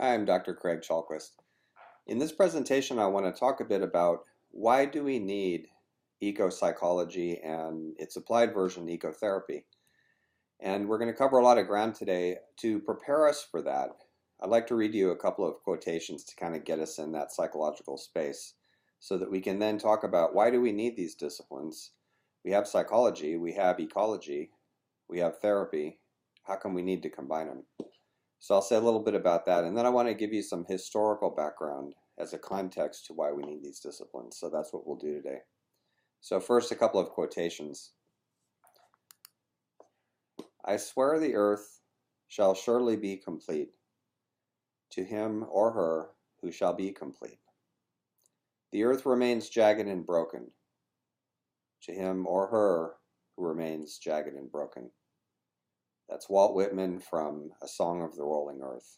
Hi, I'm Dr. Craig Chalquist. In this presentation, I want to talk a bit about why do we need ecopsychology and its applied version, ecotherapy. And we're going to cover a lot of ground today. To prepare us for that, I'd like to read you a couple of quotations to kind of get us in that psychological space so that we can then talk about why do we need these disciplines. We have psychology, we have ecology, we have therapy. How come we need to combine them? So I'll say a little bit about that, and then I want to give you some historical background as a context to why we need these disciplines. So that's what we'll do today. So first, a couple of quotations. I swear the earth shall surely be complete to him or her who shall be complete. The earth remains jagged and broken to him or her who remains jagged and broken. That's Walt Whitman from A Song of the Rolling Earth.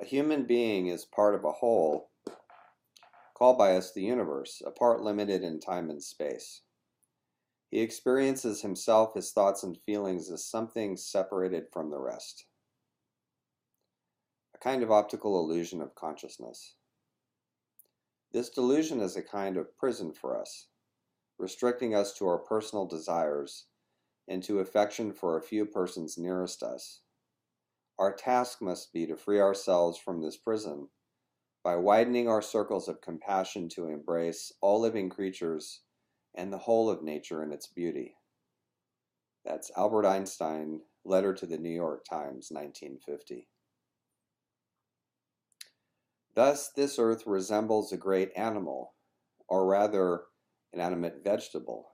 A human being is part of a whole, called by us the universe, a part limited in time and space. He experiences himself, his thoughts and feelings as something separated from the rest. A kind of optical illusion of consciousness. This delusion is a kind of prison for us, restricting us to our personal desires and to affection for a few persons nearest us. Our task must be to free ourselves from this prison by widening our circles of compassion to embrace all living creatures and the whole of nature in its beauty. That's Albert Einstein, Letter to the New York Times, 1950. Thus, this earth resembles a great animal, or rather, an animate vegetable,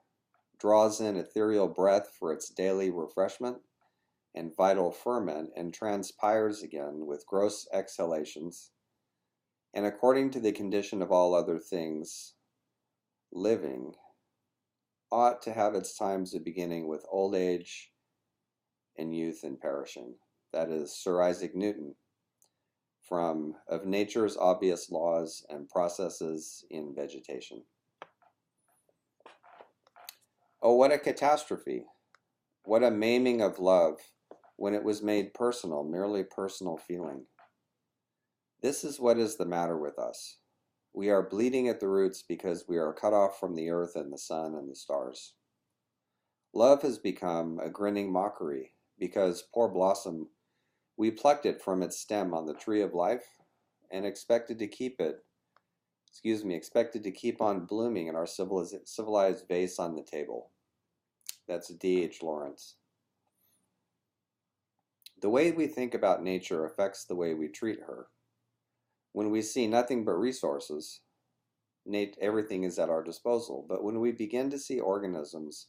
draws in ethereal breath for its daily refreshment and vital ferment, and transpires again with gross exhalations, and according to the condition of all other things living, ought to have its times of beginning with old age and youth and perishing. That is Sir Isaac Newton from Of Nature's Obvious Laws and Processes in Vegetation. Oh, what a catastrophe! What a maiming of love when it was made personal, merely personal feeling. This is what is the matter with us. We are bleeding at the roots because we are cut off from the earth and the sun and the stars. Love has become a grinning mockery because, poor blossom, we plucked it from its stem on the tree of life and expected to keep on blooming in our civilized vase on the table. That's D.H. Lawrence. The way we think about nature affects the way we treat her. When we see nothing but resources, everything is at our disposal. But when we begin to see organisms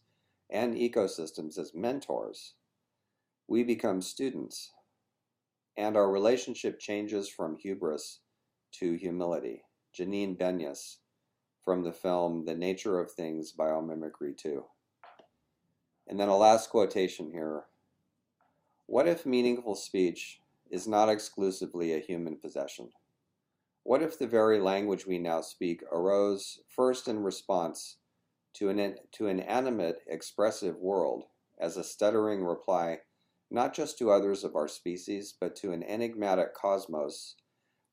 and ecosystems as mentors, we become students, and our relationship changes from hubris to humility. Janine Benyus from the film The Nature of Things, Biomimicry 2. And then a last quotation here. What if meaningful speech is not exclusively a human possession? What if the very language we now speak arose first in response to an animate, expressive world as a stuttering reply not just to others of our species, but to an enigmatic cosmos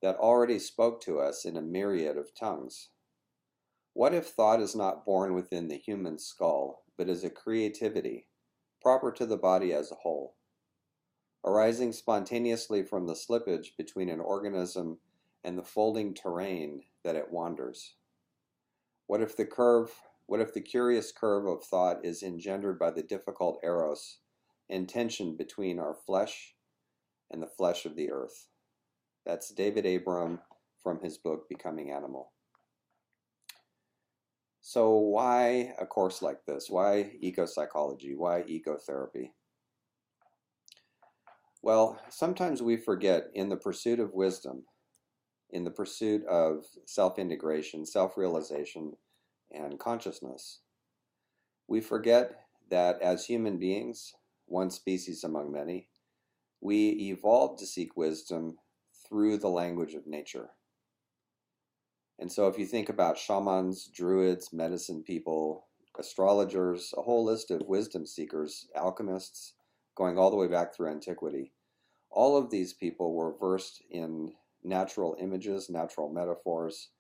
that already spoke to us in a myriad of tongues? What if thought is not born within the human skull, but is a creativity proper to the body as a whole, arising spontaneously from the slippage between an organism and the folding terrain that it wanders? What if the curious curve of thought is engendered by the difficult eros and tension between our flesh and the flesh of the earth? That's David Abram from his book, Becoming Animal. So why a course like this? Why ecopsychology? Why ecotherapy? Well, sometimes we forget in the pursuit of wisdom, in the pursuit of self-integration, self-realization, and consciousness, we forget that as human beings, one species among many, we evolved to seek wisdom through the language of nature. And so if you think about shamans, druids, medicine people, astrologers, a whole list of wisdom seekers, alchemists, going all the way back through antiquity, All of these people were versed in natural images, natural metaphors.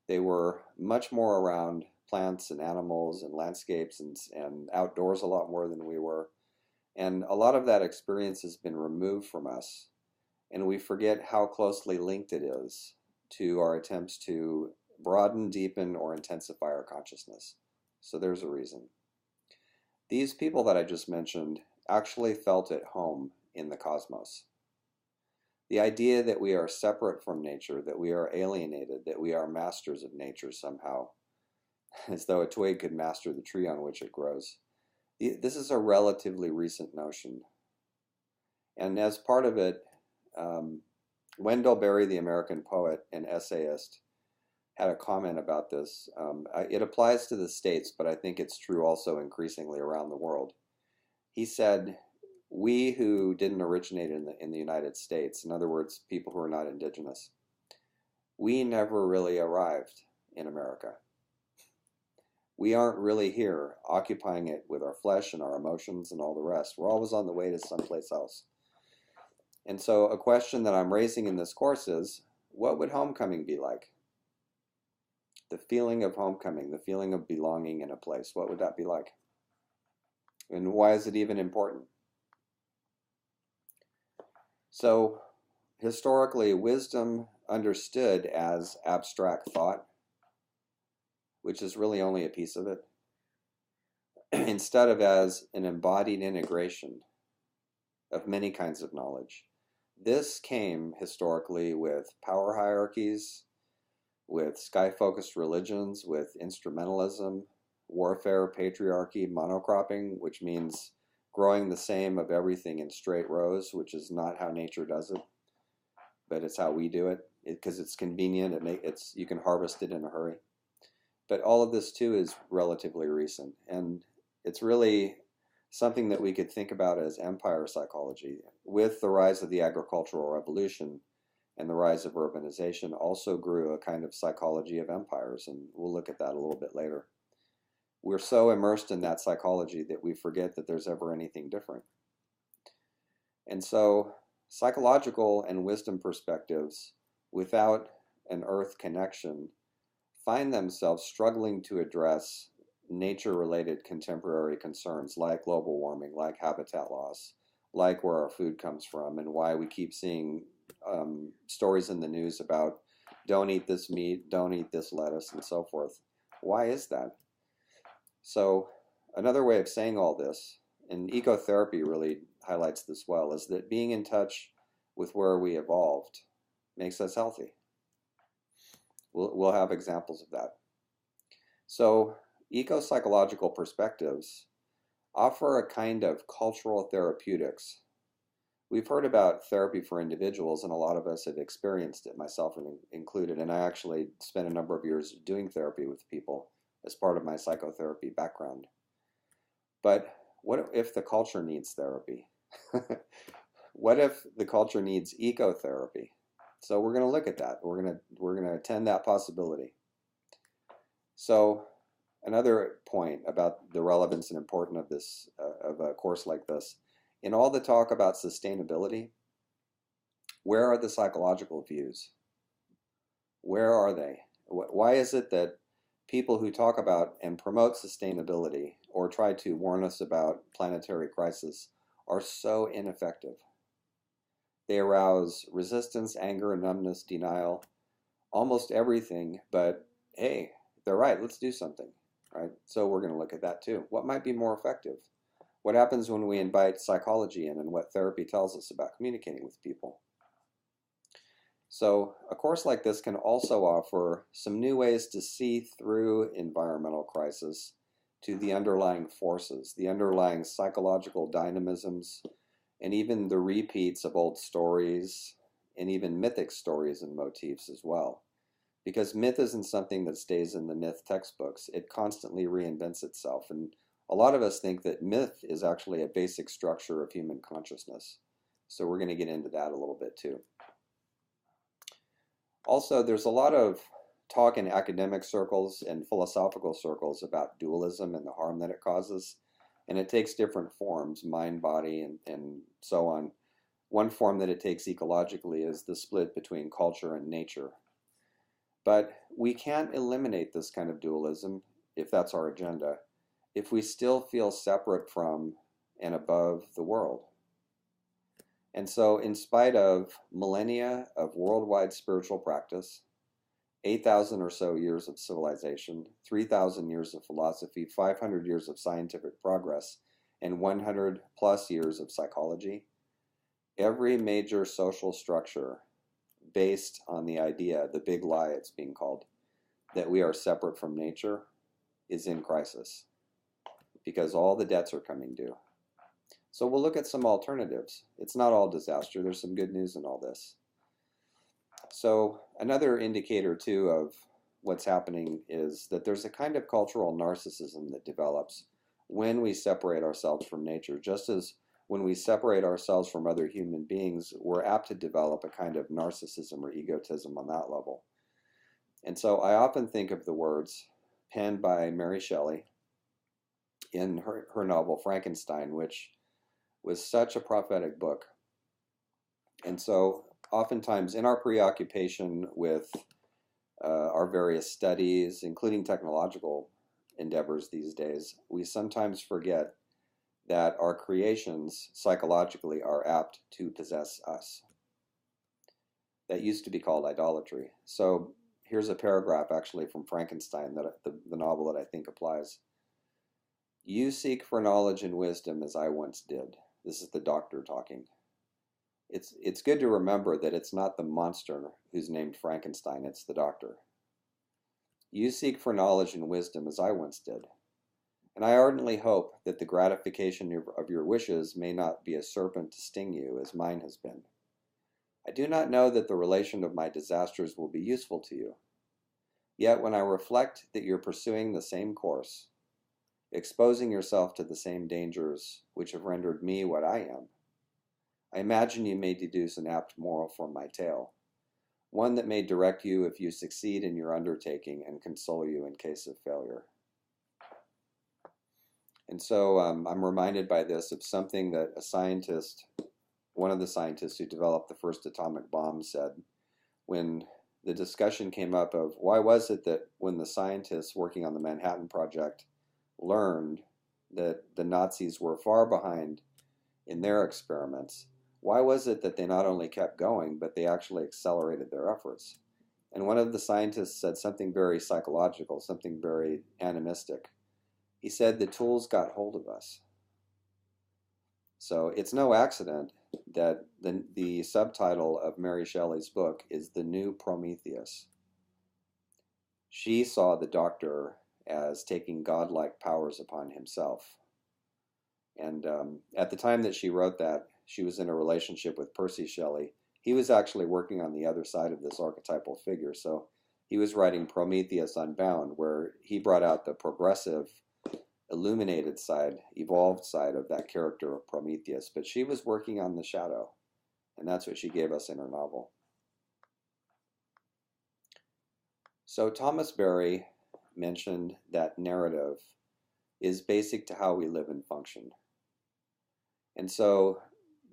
They were much more around plants and animals and landscapes and outdoors a lot more than we were. And a lot of that experience has been removed from us, and we forget how closely linked it is to our attempts to broaden, deepen, or intensify our consciousness. So there's a reason. These people that I just mentioned actually felt at home in the cosmos. The idea that we are separate from nature, that we are alienated, that we are masters of nature somehow, as though a twig could master the tree on which it grows. This is a relatively recent notion. And as part of it, Wendell Berry, the American poet and essayist, had a comment about this. It applies to the States, but I think it's true also increasingly around the world. He said, we who didn't originate in the United States, in other words, people who are not indigenous, we never really arrived in America. We aren't really here occupying it with our flesh and our emotions and all the rest. We're always on the way to someplace else. And so a question that I'm raising in this course is, what would homecoming be like? The feeling of homecoming, the feeling of belonging in a place, what would that be like? And why is it even important? So historically, wisdom understood as abstract thought, which is really only a piece of it, instead of as an embodied integration of many kinds of knowledge. This came historically with power hierarchies, with sky-focused religions, with instrumentalism, warfare, patriarchy, monocropping, which means growing the same of everything in straight rows, which is not how nature does it, but it's how we do it, because it's convenient. You can harvest it in a hurry. But all of this too is relatively recent, and it's really something that we could think about as empire psychology. With the rise of the agricultural revolution and the rise of urbanization also grew a kind of psychology of empires, and we'll look at that a little bit later. We're so immersed in that psychology that we forget that there's ever anything different. And so psychological and wisdom perspectives without an earth connection find themselves struggling to address nature-related contemporary concerns like global warming, like habitat loss, like where our food comes from, and why we keep seeing stories in the news about don't eat this meat, don't eat this lettuce, and so forth. Why is that? So another way of saying all this, and ecotherapy really highlights this well, is that being in touch with where we evolved makes us healthy. We'll have examples of that. So eco-psychological perspectives offer a kind of cultural therapeutics. We've heard about therapy for individuals, and a lot of us have experienced it, myself included, and I actually spent a number of years doing therapy with people as part of my psychotherapy background. But what if the culture needs therapy? What if the culture needs ecotherapy? So we're going to look at that. We're going to attend that possibility. So another point about the relevance and importance of this of a course like this, in all the talk about sustainability, where are the psychological views? Where are they? Why is it that people who talk about and promote sustainability or try to warn us about planetary crisis are so ineffective? They arouse resistance, anger, numbness, denial, almost everything, but hey, they're right, let's do something, right? So we're going to look at that too. What might be more effective? What happens when we invite psychology in and what therapy tells us about communicating with people? So a course like this can also offer some new ways to see through environmental crisis to the underlying forces, the underlying psychological dynamisms, and even the repeats of old stories, and even mythic stories and motifs as well. Because myth isn't something that stays in the myth textbooks. It constantly reinvents itself. And a lot of us think that myth is actually a basic structure of human consciousness. So we're going to get into that a little bit too. Also, there's a lot of talk in academic circles and philosophical circles about dualism and the harm that it causes. And it takes different forms, mind, body, and so on. One form that it takes ecologically is the split between culture and nature. But we can't eliminate this kind of dualism, if that's our agenda, if we still feel separate from and above the world. And so, in spite of millennia of worldwide spiritual practice, 8,000 or so years of civilization, 3,000 years of philosophy, 500 years of scientific progress, and 100 plus years of psychology, every major social structure based on the idea, the big lie it's being called, that we are separate from nature is in crisis because all the debts are coming due. So we'll look at some alternatives. It's not all disaster. There's some good news in all this. So another indicator, too, of what's happening is that there's a kind of cultural narcissism that develops when we separate ourselves from nature. Just as when we separate ourselves from other human beings, we're apt to develop a kind of narcissism or egotism on that level. And so I often think of the words penned by Mary Shelley in her novel Frankenstein, which was such a prophetic book. And so oftentimes in our preoccupation with our various studies, including technological endeavors these days, we sometimes forget that our creations psychologically are apt to possess us. That used to be called idolatry. So here's a paragraph actually from Frankenstein, that the novel, that I think applies. You seek for knowledge and wisdom as I once did. This is the doctor talking. It's good to remember that it's not the monster who's named Frankenstein, it's the doctor. You seek for knowledge and wisdom as I once did. And I ardently hope that the gratification of your wishes may not be a serpent to sting you, as mine has been. I do not know that the relation of my disasters will be useful to you. Yet when I reflect that you're pursuing the same course, exposing yourself to the same dangers which have rendered me what I am, I imagine you may deduce an apt moral from my tale, one that may direct you if you succeed in your undertaking and console you in case of failure. And so I'm reminded by this of something that a scientist, one of the scientists who developed the first atomic bomb, said when the discussion came up of why was it that when the scientists working on the Manhattan Project learned that the Nazis were far behind in their experiments, why was it that they not only kept going, but they actually accelerated their efforts? And one of the scientists said something very psychological, something very animistic. He said the tools got hold of us. So it's no accident that the subtitle of Mary Shelley's book is The New Prometheus. She saw the doctor as taking godlike powers upon himself. And at the time that she wrote that, she was in a relationship with Percy Shelley. He was actually working on the other side of this archetypal figure. So he was writing Prometheus Unbound, where he brought out the progressive, illuminated side, evolved side of that character of Prometheus. But she was working on the shadow, and that's what she gave us in her novel. So Thomas Berry mentioned that narrative is basic to how we live and function. And so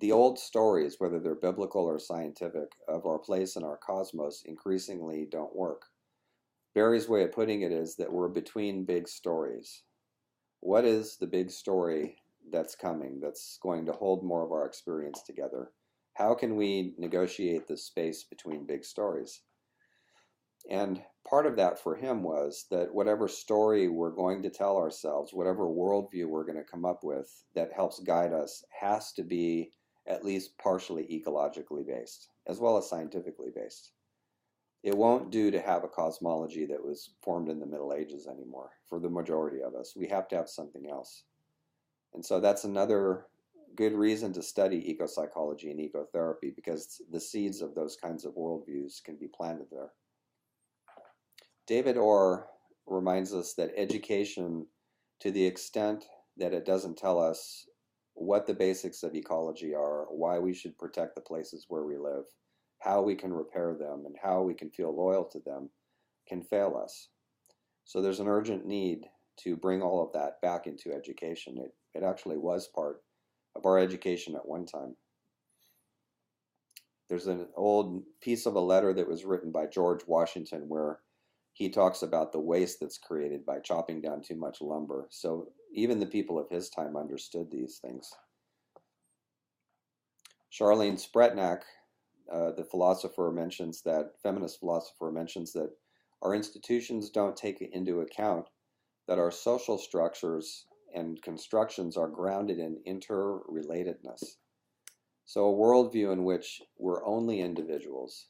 the old stories, whether they're biblical or scientific, of our place in our cosmos increasingly don't work. Berry's way of putting it is that we're between big stories. What is the big story that's coming, that's going to hold more of our experience together? How can we negotiate the space between big stories? And part of that for him was that whatever story we're going to tell ourselves, whatever worldview we're going to come up with that helps guide us, has to be at least partially ecologically based, as well as scientifically based. It won't do to have a cosmology that was formed in the Middle Ages anymore for the majority of us. We have to have something else. And so that's another good reason to study ecopsychology and ecotherapy, because the seeds of those kinds of worldviews can be planted there. David Orr reminds us that education, to the extent that it doesn't tell us what the basics of ecology are, why we should protect the places where we live, how we can repair them, and how we can feel loyal to them, can fail us. So there's an urgent need to bring all of that back into education. It actually was part of our education at one time. There's an old piece of a letter that was written by George Washington where he talks about the waste that's created by chopping down too much lumber. So even the people of his time understood these things. Charlene Spretnak, the feminist philosopher, mentions that our institutions don't take into account that our social structures and constructions are grounded in interrelatedness. So a worldview in which we're only individuals,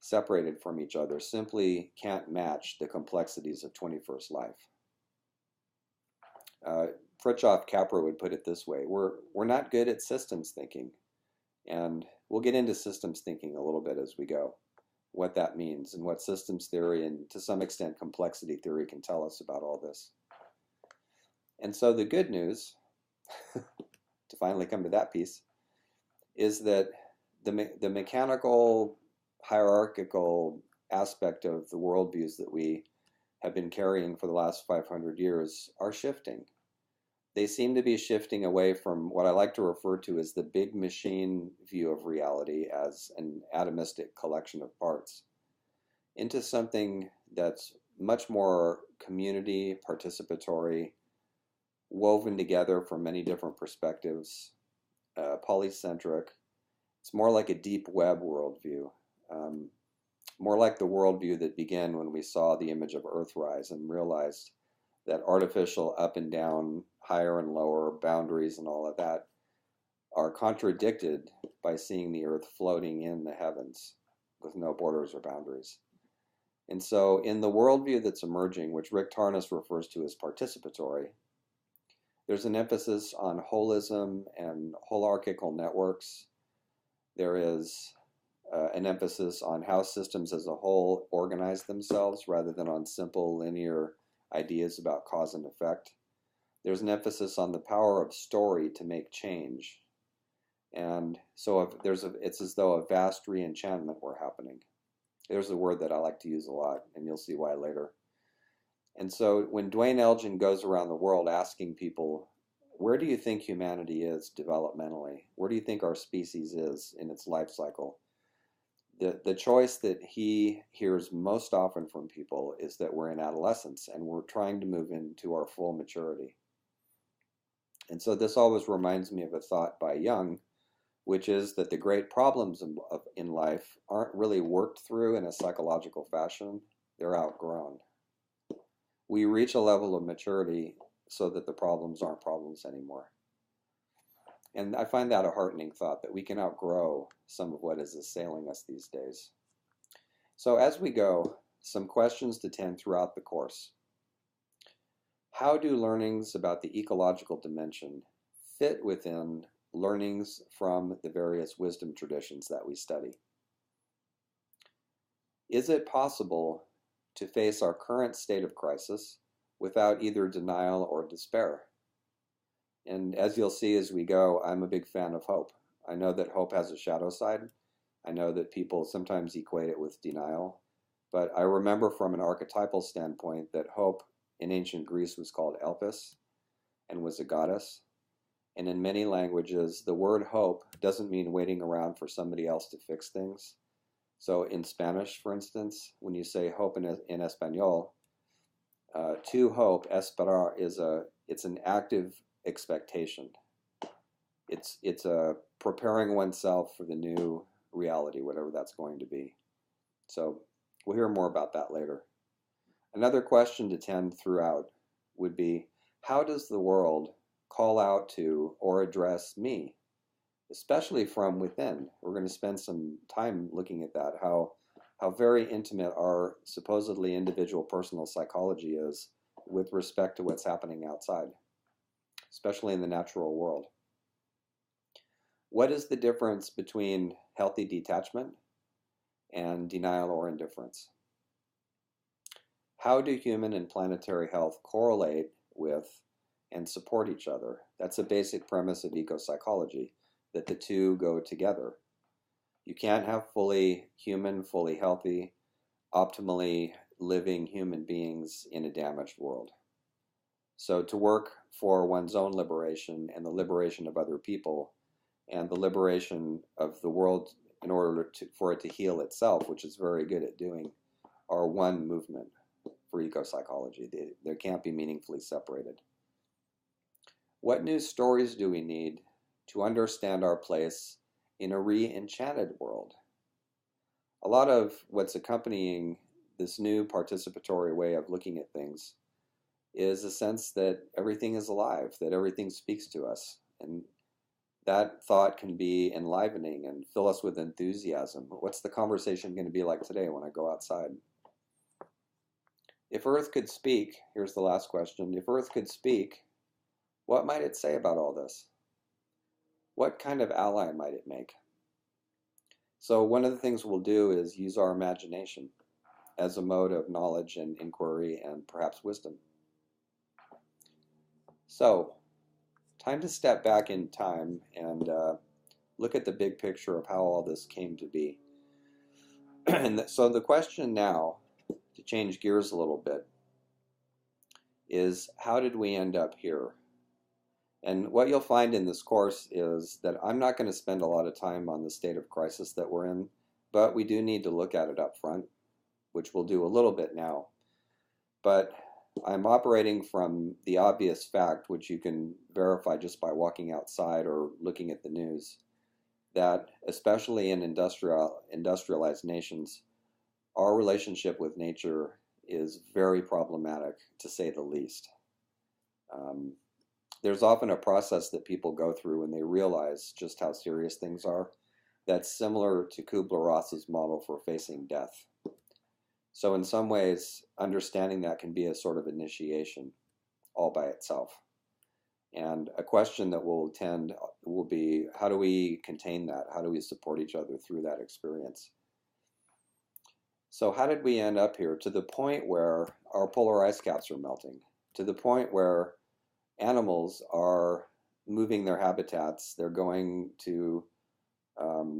separated from each other, simply can't match the complexities of 21st life. Fritjof Capra would put it this way: we're not good at systems thinking, and we'll get into systems thinking a little bit as we go, what that means and what systems theory and to some extent complexity theory can tell us about all this. And so the good news, to finally come to that piece, is that the mechanical, hierarchical aspect of the worldviews that we have been carrying for the last 500 years are shifting. They seem to be shifting away from what I like to refer to as the big machine view of reality as an atomistic collection of parts into something that's much more community, participatory, woven together from many different perspectives, polycentric. It's more like a deep web worldview, more like the worldview that began when we saw the image of Earthrise and realized that artificial up and down, higher and lower boundaries and all of that are contradicted by seeing the Earth floating in the heavens with no borders or boundaries. And so in the worldview that's emerging, which Rick Tarnas refers to as participatory, there's an emphasis on holism and holarchical networks. There is an emphasis on how systems as a whole organize themselves rather than on simple linear ideas about cause and effect. There's an emphasis on the power of story to make change. And so it's as though a vast re-enchantment were happening. There's a word that I like to use a lot, and you'll see why later. And so when Dwayne Elgin goes around the world asking people, where do you think humanity is developmentally? Where do you think our species is in its life cycle? The choice that he hears most often from people is that we're in adolescence and we're trying to move into our full maturity. And so this always reminds me of a thought by Jung, which is that the great problems in life aren't really worked through in a psychological fashion. They're outgrown. We reach a level of maturity so that the problems aren't problems anymore. And I find that a heartening thought, that we can outgrow some of what is assailing us these days. So as we go, some questions to tend throughout the course. How do learnings about the ecological dimension fit within learnings from the various wisdom traditions that we study? Is it possible to face our current state of crisis without either denial or despair? And as you'll see as we go, I'm a big fan of hope. I know that hope has a shadow side. I know that people sometimes equate it with denial. But I remember from an archetypal standpoint that hope in ancient Greece was called Elpis and was a goddess. And in many languages, the word hope doesn't mean waiting around for somebody else to fix things. So in Spanish, for instance, when you say hope in Espanol, to hope, esperar, it's an active expectation. It's a preparing oneself for the new reality, whatever that's going to be. So we'll hear more about that later. Another question to tend throughout would be, how does the world call out to or address me, especially from within? We're going to spend some time looking at that, how very intimate our supposedly individual personal psychology is with respect to what's happening outside, especially in the natural world. What is the difference between healthy detachment and denial or indifference? How do human and planetary health correlate with and support each other? That's a basic premise of ecopsychology, that the two go together. You can't have fully human, fully healthy, optimally living human beings in a damaged world. So to work for one's own liberation and the liberation of other people and the liberation of the world in order for it to heal itself, which it's very good at doing, are one movement for ecopsychology. They can't be meaningfully separated. What new stories do we need to understand our place in a re-enchanted world? A lot of what's accompanying this new participatory way of looking at things is a sense that everything is alive, that everything speaks to us. And that thought can be enlivening and fill us with enthusiasm. What's the conversation going to be like today when I go outside? If Earth could speak, here's the last question. If Earth could speak, what might it say about all this? What kind of ally might it make? So one of the things we'll do is use our imagination as a mode of knowledge and inquiry and perhaps wisdom. So, time to step back in time and look at the big picture of how all this came to be. And so the question now, to change gears a little bit, is how did we end up here? And what you'll find in this course is that I'm not going to spend a lot of time on the state of crisis that we're in, but we do need to look at it up front, which we'll do a little bit now. But I'm operating from the obvious fact, which you can verify just by walking outside or looking at the news, that especially in industrialized nations, our relationship with nature is very problematic, to say the least. There's often a process that people go through when they realize just how serious things are that's similar to Kubler-Ross's model for facing death. So in some ways, understanding that can be a sort of initiation all by itself. And a question that will be, how do we contain that? How do we support each other through that experience? So how did we end up here? To the point where our polar ice caps are melting, to the point where animals are moving their habitats. They're going to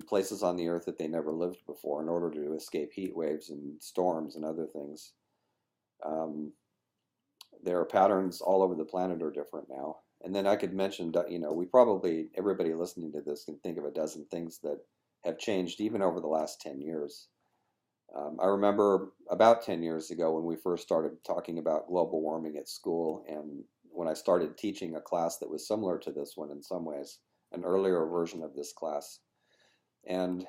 places on the earth that they never lived before in order to escape heat waves and storms and other things. Their patterns all over the planet are different now. And then I could mention, everybody listening to this can think of a dozen things that have changed even over the last 10 years. I remember about 10 years ago when we first started talking about global warming at school, and when I started teaching a class that was similar to this one in some ways, an earlier version of this class. And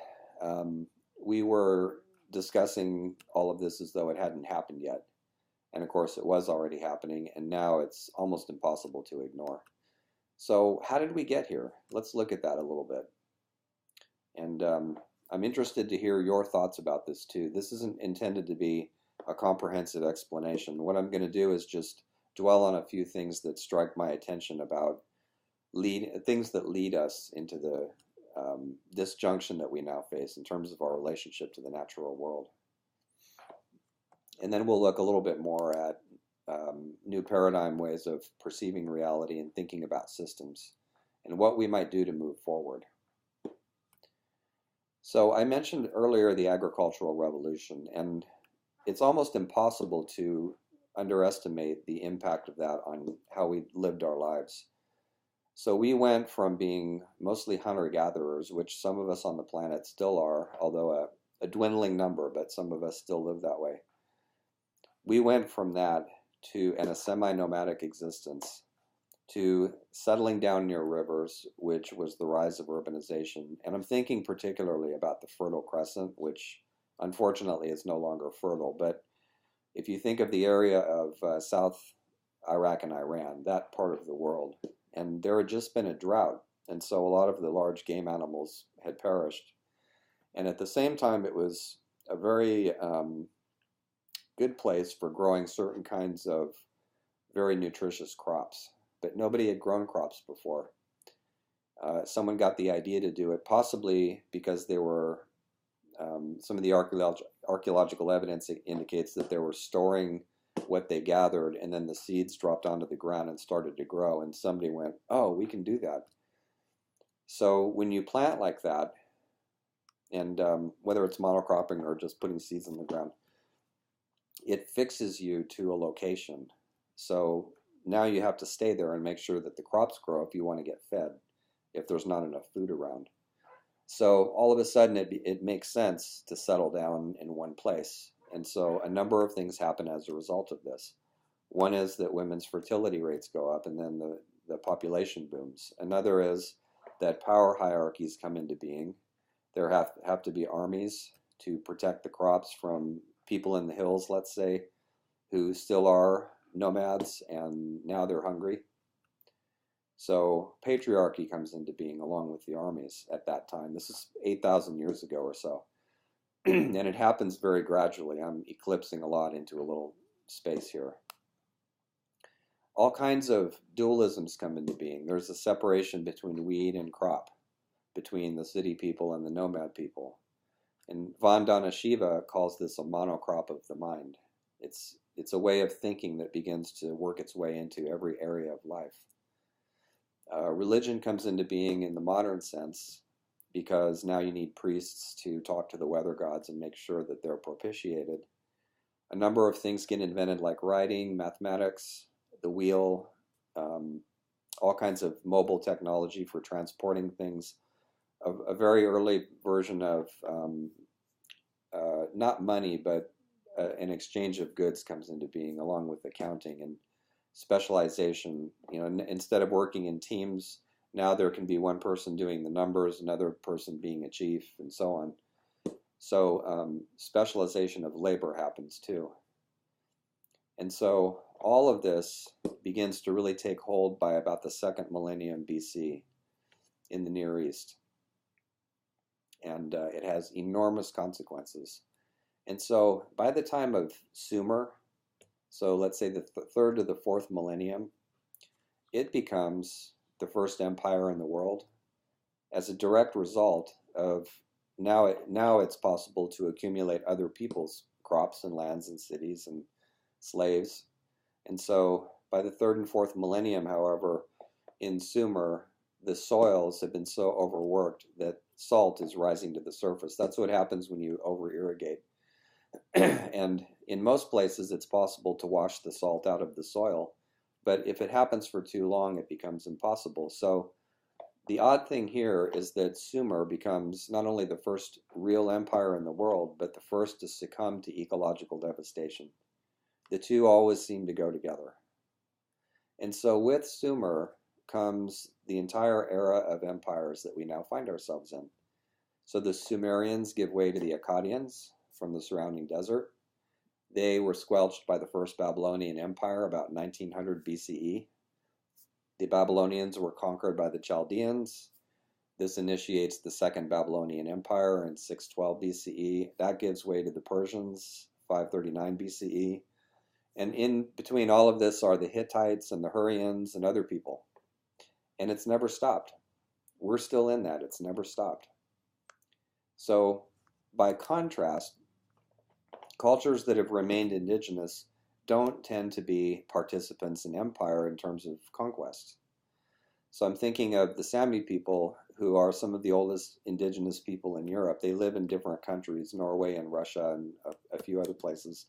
we were discussing all of this as though it hadn't happened yet. And of course, it was already happening, and now it's almost impossible to ignore. So how did we get here? Let's look at that a little bit. And I'm interested to hear your thoughts about this too. This isn't intended to be a comprehensive explanation. What I'm going to do is just dwell on a few things that strike my attention about things that lead us into the disjunction that we now face in terms of our relationship to the natural world. And then we'll look a little bit more at new paradigm ways of perceiving reality and thinking about systems and what we might do to move forward. So I mentioned earlier the agricultural revolution, and it's almost impossible to underestimate the impact of that on how we lived our lives. So we went from being mostly hunter-gatherers, which some of us on the planet still are, although a dwindling number, but some of us still live that way. We went from that to a semi-nomadic existence to settling down near rivers, which was the rise of urbanization. And I'm thinking particularly about the Fertile Crescent, which unfortunately is no longer fertile. But if you think of the area of South Iraq and Iran, that part of the world, and there had just been a drought, and so a lot of the large game animals had perished. And at the same time, it was a very good place for growing certain kinds of very nutritious crops. But nobody had grown crops before. Someone got the idea to do it, possibly because there were some of the archaeological evidence indicates that they were storing what they gathered, and then the seeds dropped onto the ground and started to grow, and somebody went, oh, we can do that. So when you plant like that, and whether it's monocropping or just putting seeds in the ground, it fixes you to a location. So now you have to stay there and make sure that the crops grow if you want to get fed, if there's not enough food around. So all of a sudden, it makes sense to settle down in one place. And so a number of things happen as a result of this. One is that women's fertility rates go up, and then the population booms. Another is that power hierarchies come into being. There have to be armies to protect the crops from people in the hills, let's say, who still are nomads and now they're hungry. So patriarchy comes into being along with the armies at that time. This is 8,000 years ago or so. And it happens very gradually. I'm eclipsing a lot into a little space here. All kinds of dualisms come into being. There's a separation between weed and crop, between the city people and the nomad people. And Vandana Shiva calls this a monocrop of the mind. It's a way of thinking that begins to work its way into every area of life. Religion comes into being in the modern sense because now you need priests to talk to the weather gods and make sure that they're propitiated. A number of things get invented like writing, mathematics, the wheel, all kinds of mobile technology for transporting things. A very early version of not money, but an exchange of goods comes into being along with accounting and specialization. Instead of working in teams, now there can be one person doing the numbers, another person being a chief, and so on. So specialization of labor happens too. And so all of this begins to really take hold by about the second millennium BC in the Near East. And it has enormous consequences. And so by the time of Sumer, so let's say the third to the fourth millennium, it becomes the first empire in the world as a direct result of now it's possible to accumulate other people's crops and lands and cities and slaves. And so by the third and fourth millennium, however, in Sumer, the soils have been so overworked that salt is rising to the surface. That's what happens when you over-irrigate. And in most places, it's possible to wash the salt out of the soil. But if it happens for too long, it becomes impossible. So the odd thing here is that Sumer becomes not only the first real empire in the world, but the first to succumb to ecological devastation. The two always seem to go together. And so with Sumer comes the entire era of empires that we now find ourselves in. So the Sumerians give way to the Akkadians from the surrounding desert. They were squelched by the first Babylonian Empire about 1900 BCE. The Babylonians were conquered by the Chaldeans. This initiates the Second Babylonian Empire in 612 BCE. That gives way to the Persians, 539 BCE. And in between all of this are the Hittites and the Hurrians and other people. And it's never stopped. We're still in that. It's never stopped. So by contrast, cultures that have remained indigenous don't tend to be participants in empire in terms of conquest. So I'm thinking of the Sami people, who are some of the oldest indigenous people in Europe. They live in different countries, Norway and Russia and a few other places.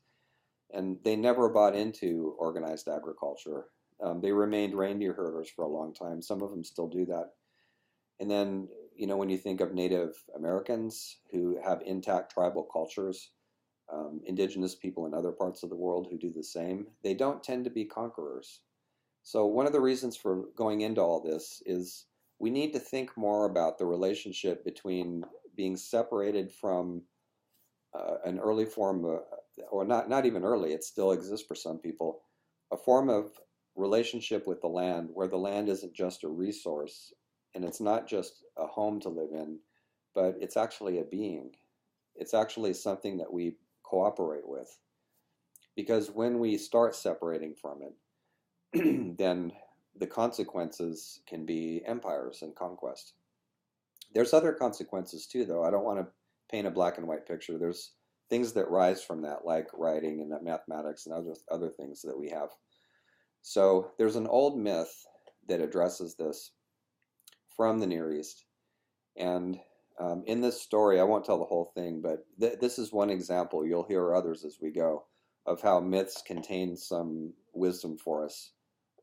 And they never bought into organized agriculture. They remained reindeer herders for a long time. Some of them still do that. And then, when you think of Native Americans who have intact tribal cultures, indigenous people in other parts of the world who do the same, they don't tend to be conquerors. So one of the reasons for going into all this is we need to think more about the relationship between being separated from an early form of, or not even early, it still exists for some people, a form of relationship with the land where the land isn't just a resource and it's not just a home to live in, but it's actually a being. It's actually something that we cooperate with. Because when we start separating from it, then the consequences can be empires and conquest. There's other consequences too, though. I don't want to paint a black and white picture. There's things that rise from that, like writing and mathematics and other things that we have. So there's an old myth that addresses this from the Near East. And in this story, I won't tell the whole thing, but this is one example. You'll hear others as we go of how myths contain some wisdom for us,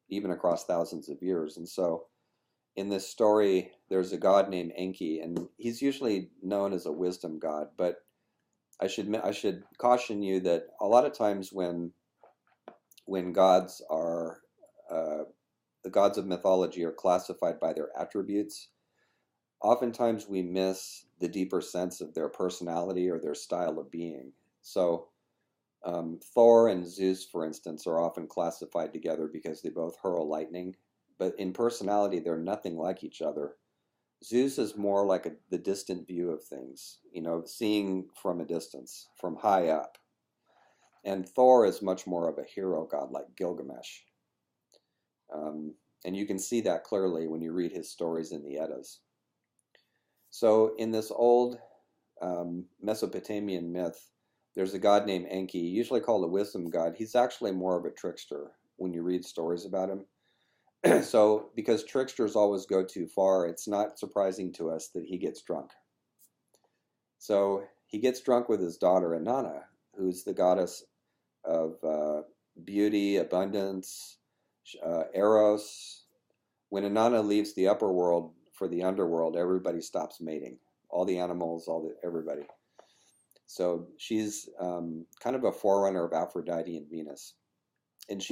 even across thousands of years. And so in this story, there's a god named Enki, and he's usually known as a wisdom god. But I should caution you that a lot of times when gods are the gods of mythology are classified by their attributes, oftentimes we miss the deeper sense of their personality or their style of being. So Thor and Zeus, for instance, are often classified together because they both hurl lightning, but in personality, they're nothing like each other. Zeus is more like the distant view of things, seeing from a distance, from high up. And Thor is much more of a hero god like Gilgamesh. Um, and you can see that clearly when you read his stories in the Eddas. So in this old Mesopotamian myth, there's a god named Enki, usually called a wisdom god. He's actually more of a trickster when you read stories about him. So because tricksters always go too far, it's not surprising to us that he gets drunk. So he gets drunk with his daughter Inanna, who's the goddess of beauty, abundance, eros. When Inanna leaves the upper world for the underworld, everybody stops mating. All the animals, everybody. So she's kind of a forerunner of Aphrodite and Venus. And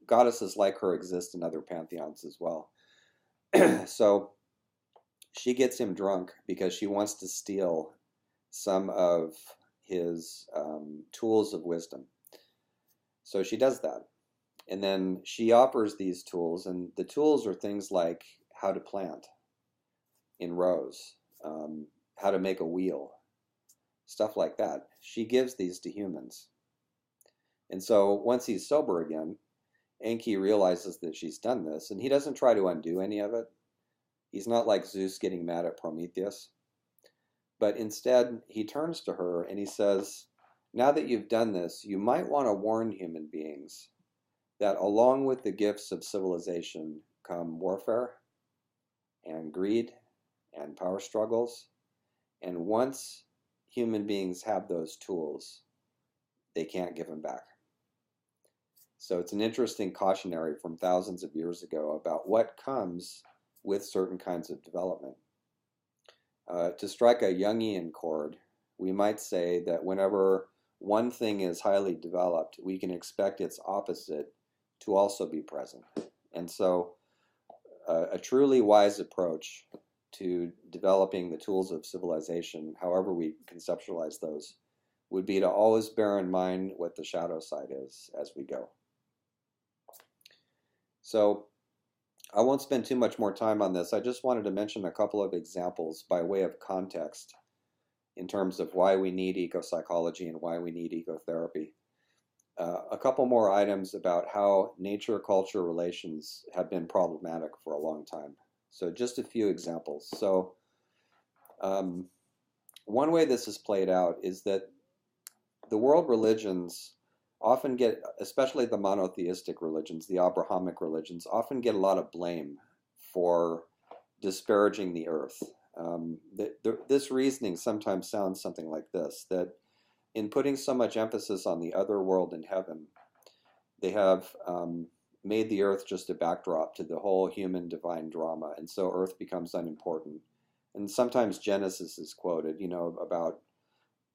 goddesses like her exist in other pantheons as well. So she gets him drunk because she wants to steal some of his tools of wisdom. So she does that. And then she offers these tools, and the tools are things like how to plant in rows, how to make a wheel, stuff like that. She gives these to humans. And so once he's sober again, Enki realizes that she's done this, and he doesn't try to undo any of it. He's not like Zeus getting mad at Prometheus. But instead, he turns to her and he says, now that you've done this, you might want to warn human beings that along with the gifts of civilization come warfare and greed and power struggles. And once human beings have those tools, they can't give them back. So it's an interesting cautionary from thousands of years ago about what comes with certain kinds of development. To strike a Jungian chord, we might say that whenever one thing is highly developed, we can expect its opposite to also be present. And so a truly wise approach to developing the tools of civilization, however we conceptualize those, would be to always bear in mind what the shadow side is as we go. So I won't spend too much more time on this. I just wanted to mention a couple of examples by way of context in terms of why we need ecopsychology and why we need ecotherapy. A couple more items about how nature-culture relations have been problematic for a long time. So just a few examples. So one way this is played out is that the world religions often get, especially the monotheistic religions, the Abrahamic religions, often get a lot of blame for disparaging the earth. This reasoning sometimes sounds something like this, that in putting so much emphasis on the other world in heaven, they have made the earth just a backdrop to the whole human divine drama, and so earth becomes unimportant. And sometimes Genesis is quoted, about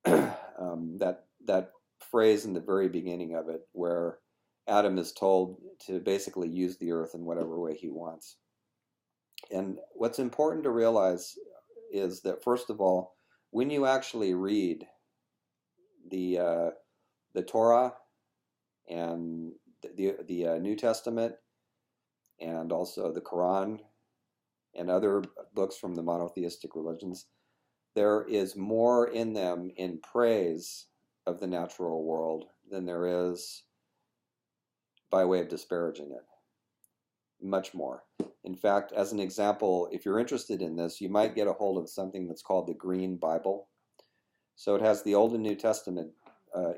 that phrase in the very beginning of it, where Adam is told to basically use the earth in whatever way he wants. And what's important to realize is that, first of all, when you actually read the Torah and the New Testament and also the Quran and other books from the monotheistic religions, there is more in them in praise of the natural world than there is by way of disparaging it. Much more. In fact, as an example, if you're interested in this, you might get a hold of something that's called the Green Bible. So it has the Old and New Testament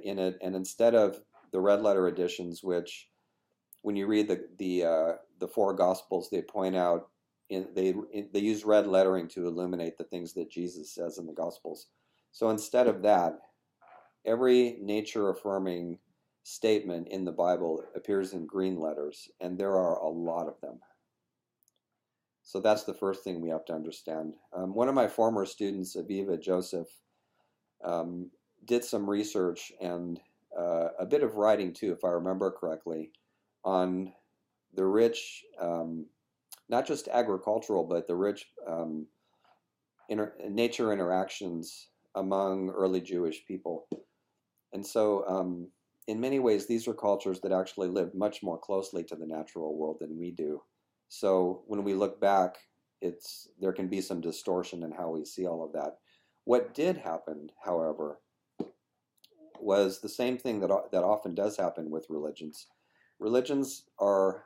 in it, and instead of the red letter editions, which when you read the four Gospels, they point out they use red lettering to illuminate the things that Jesus says in the Gospels. So instead of that, every nature-affirming statement in the Bible appears in green letters, and there are a lot of them. So that's the first thing we have to understand. One of my former students, Aviva Joseph, um, did some research and a bit of writing too, if I remember correctly, on the rich, not just agricultural, but the rich nature interactions among early Jewish people. And so, in many ways, these are cultures that actually lived much more closely to the natural world than we do. So when we look back, there can be some distortion in how we see all of that. What did happen, however, was the same thing that often does happen with religions. Religions are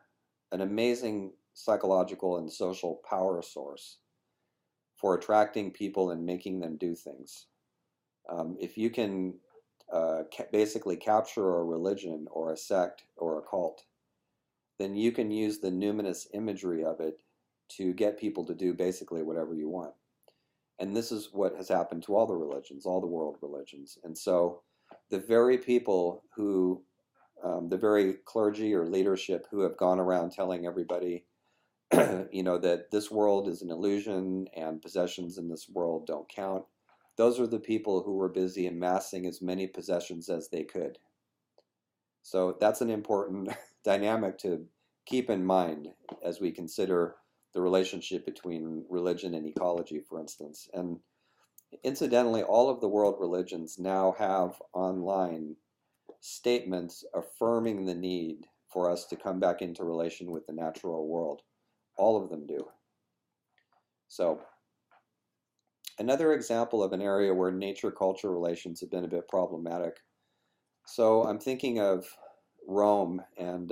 an amazing psychological and social power source for attracting people and making them do things. If you can basically capture a religion or a sect or a cult, then you can use the numinous imagery of it to get people to do basically whatever you want. And this is what has happened to all the religions, all the world religions. And so the very people who, the very clergy or leadership who have gone around telling everybody, that this world is an illusion and possessions in this world don't count, those are the people who were busy amassing as many possessions as they could. So that's an important dynamic to keep in mind as we consider the relationship between religion and ecology, for instance. And incidentally, all of the world religions now have online statements affirming the need for us to come back into relation with the natural world. All of them do. So another example of an area where nature-culture relations have been a bit problematic. So I'm thinking of Rome, and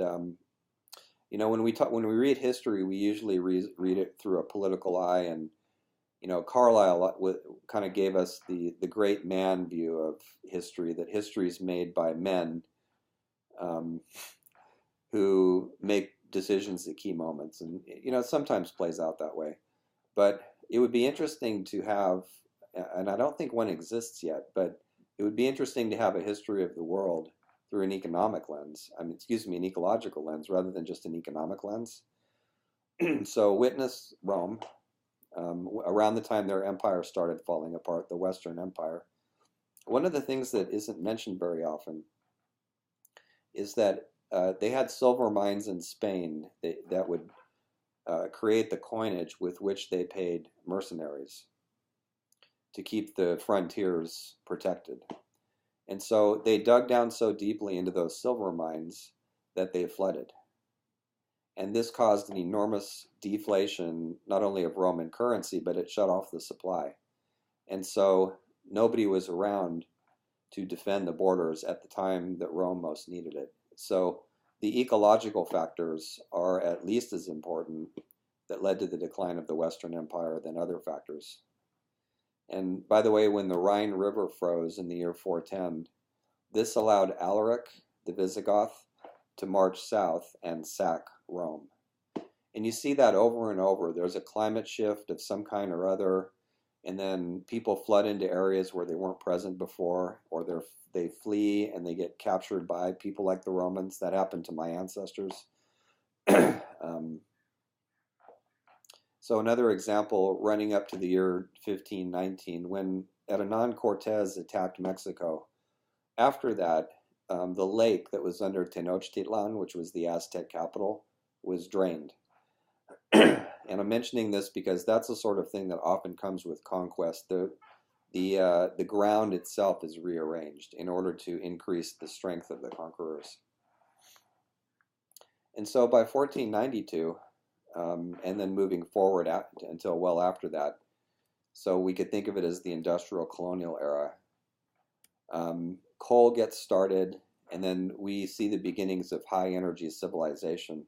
when we read history, we usually read it through a political eye, and Carlyle kind of gave us the great man view of history, that history is made by men um, who make decisions at key moments, and it sometimes plays out that way. But it would be interesting to have, and I don't think one exists yet, but it would be interesting to have a history of the world through an economic lens. An ecological lens rather than just an economic lens. So witness Rome, around the time their empire started falling apart, the Western Empire. One of the things that isn't mentioned very often is that they had silver mines in Spain that would create the coinage with which they paid mercenaries to keep the frontiers protected. And so they dug down so deeply into those silver mines that they flooded. And this caused an enormous deflation, not only of Roman currency, but it shut off the supply. And so nobody was around to defend the borders at the time that Rome most needed it. So the ecological factors are at least as important that led to the decline of the Western Empire than other factors. And by the way, when the Rhine River froze in the year 410, this allowed Alaric, the Visigoth, to march south and sack Rome. And you see that over and over. There's a climate shift of some kind or other, and then people flood into areas where they weren't present before, or they flee and they get captured by people like the Romans. That happened to my ancestors. So another example, running up to the year 1519, when Hernan Cortez attacked Mexico. After that, the lake that was under Tenochtitlan, which was the Aztec capital, was drained. And I'm mentioning this because that's the sort of thing that often comes with conquest. The ground itself is rearranged in order to increase the strength of the conquerors. And so by 1492, and then moving forward until well after that, so we could think of it as the industrial colonial era, coal gets started, and then we see the beginnings of high energy civilization.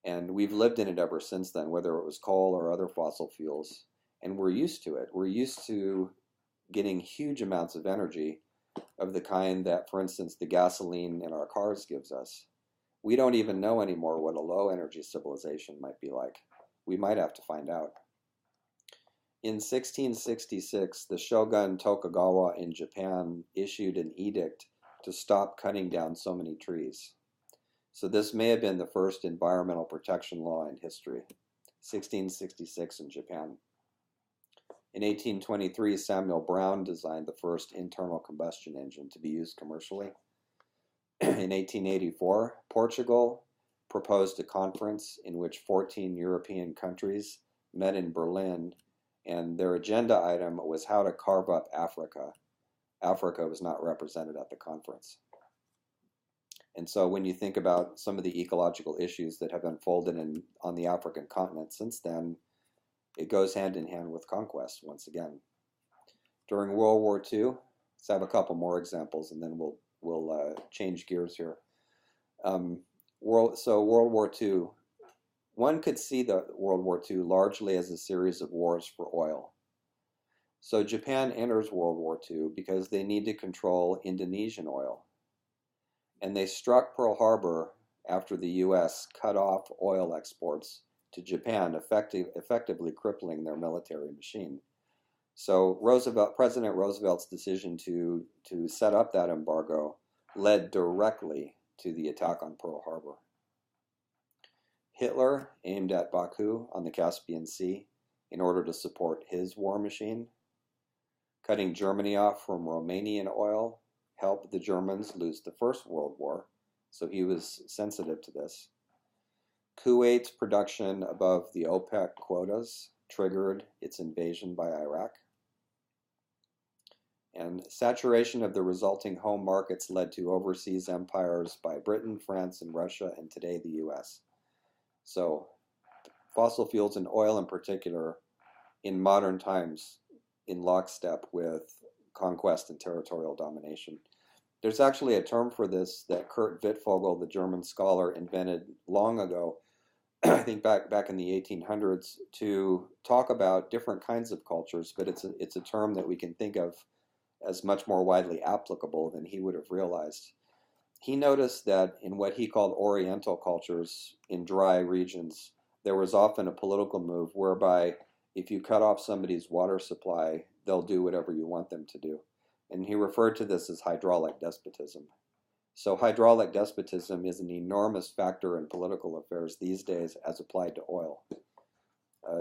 And we've lived in it ever since then, whether it was coal or other fossil fuels. And we're used to it. We're used to getting huge amounts of energy of the kind that, for instance, the gasoline in our cars gives us. We don't even know anymore what a low energy civilization might be like. We might have to find out. In 1666, the shogun Tokugawa in Japan issued an edict to stop cutting down so many trees. So this may have been the first environmental protection law in history. 1666 in Japan. In 1823, Samuel Brown designed the first internal combustion engine to be used commercially. In 1884, Portugal proposed a conference in which 14 European countries met in Berlin, and their agenda item was how to carve up Africa. Africa was not represented at the conference. And so when you think about some of the ecological issues that have unfolded on the African continent since then, it goes hand in hand with conquest once again. During World War II, let's have a couple more examples and then we'll change gears here. World War II, one could see the World War II largely as a series of wars for oil. So Japan enters World War II because they need to control Indonesian oil. And they struck Pearl Harbor after the U.S. cut off oil exports to Japan, effectively crippling their military machine. So President Roosevelt's decision to set up that embargo led directly to the attack on Pearl Harbor. Hitler aimed at Baku on the Caspian Sea in order to support his war machine. Cutting Germany off from Romanian oil helped the Germans lose the First World War, so he was sensitive to this. Kuwait's production above the OPEC quotas triggered its invasion by Iraq. And saturation of the resulting home markets led to overseas empires by Britain, France, and Russia, and today the US. So fossil fuels and oil in particular, in modern times, in lockstep with conquest and territorial domination. There's actually a term for this that Kurt Wittfogel, the German scholar, invented long ago, I think back in the 1800s, to talk about different kinds of cultures, but it's a term that we can think of as much more widely applicable than he would have realized. He noticed that in what he called Oriental cultures in dry regions, there was often a political move whereby if you cut off somebody's water supply, they'll do whatever you want them to do. And he referred to this as hydraulic despotism. So hydraulic despotism is an enormous factor in political affairs these days as applied to oil.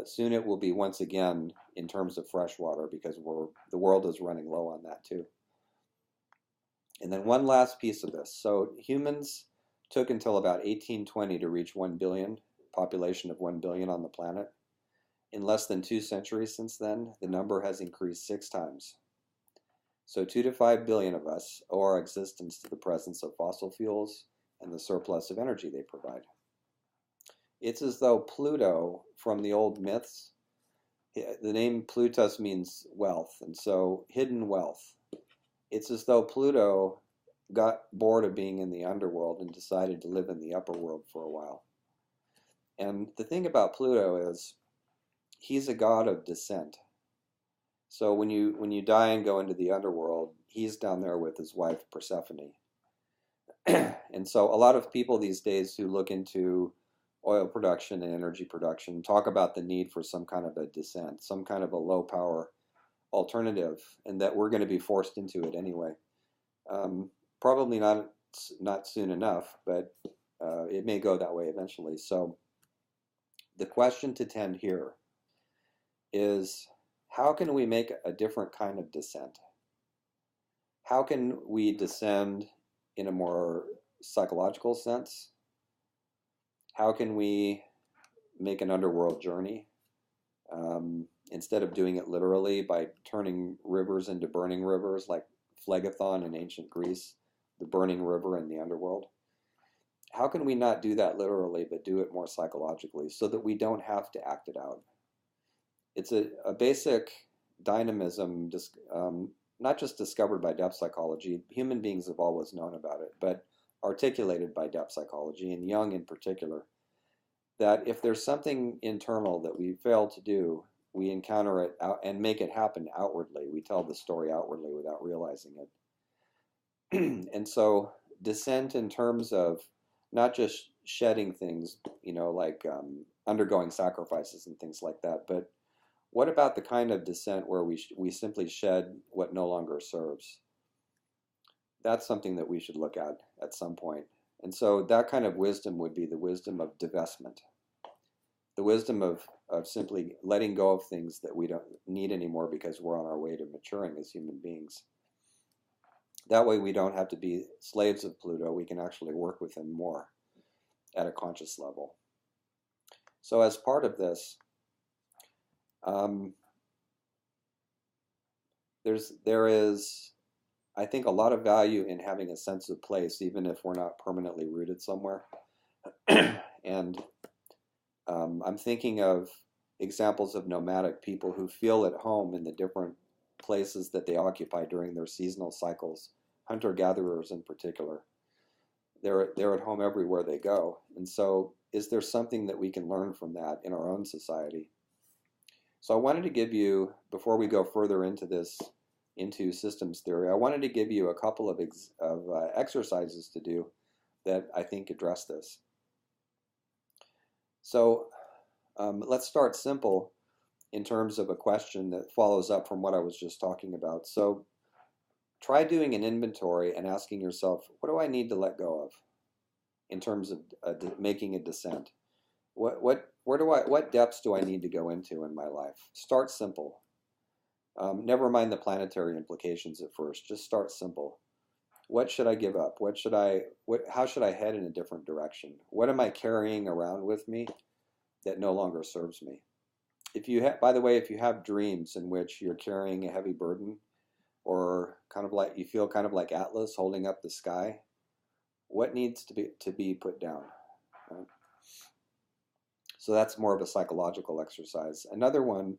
Soon it will be once again in terms of fresh water because the world is running low on that too. And then one last piece of this. So humans took until about 1820 to reach 1 billion, population of 1 billion on the planet. In less than 2 centuries since then, the number has increased 6 times. So 2 to 5 billion of us owe our existence to the presence of fossil fuels and the surplus of energy they provide. It's as though Pluto, from the old myths, the name Plutus means wealth, and so hidden wealth. It's as though Pluto got bored of being in the underworld and decided to live in the upper world for a while. And the thing about Pluto is he's a god of descent. So when you die and go into the underworld, he's down there with his wife Persephone. And so a lot of people these days who look into oil production and energy production talk about the need for some kind of a descent, some kind of a low power alternative, and that we're going to be forced into it anyway. Probably not soon enough, but it may go that way eventually. So the question to tend here is, how can we make a different kind of descent? How can we descend in a more psychological sense? How can we make an underworld journey instead of doing it literally by turning rivers into burning rivers like Phlegethon in ancient Greece, the burning river in the underworld? How can we not do that literally but do it more psychologically so that we don't have to act it out? It's a basic dynamism, not just discovered by depth psychology. Human beings have always known about it, but articulated by depth psychology, and Jung in particular, that if there's something internal that we fail to do, we encounter it out and make it happen outwardly. We tell the story outwardly without realizing it. And so descent in terms of not just shedding things, like undergoing sacrifices and things like that, but what about the kind of descent where we simply shed what no longer serves? That's something that we should look at some point. And so that kind of wisdom would be the wisdom of divestment, the wisdom of of simply letting go of things that we don't need anymore because we're on our way to maturing as human beings. That way we don't have to be slaves of Pluto. We can actually work with him more at a conscious level. So as part of this, there is, I think, a lot of value in having a sense of place, even if we're not permanently rooted somewhere. And I'm thinking of examples of nomadic people who feel at home in the different places that they occupy during their seasonal cycles, hunter-gatherers in particular. They're at home everywhere they go. And so is there something that we can learn from that in our own society? So I wanted to give you, before we go further into this, into systems theory, I wanted to give you a couple of exercises to do that I think address this. So let's start simple in terms of a question that follows up from what I was just talking about. So try doing an inventory and asking yourself, what do I need to let go of in terms of making a descent? What depths do I need to go into in my life? Start simple. Never mind the planetary implications at first. Just start simple. What should I give up? How should I head in a different direction? What am I carrying around with me that no longer serves me? By the way, if you have dreams in which you're carrying a heavy burden, or kind of like you feel kind of like Atlas holding up the sky, what needs to be put down? Right? So that's more of a psychological exercise. Another one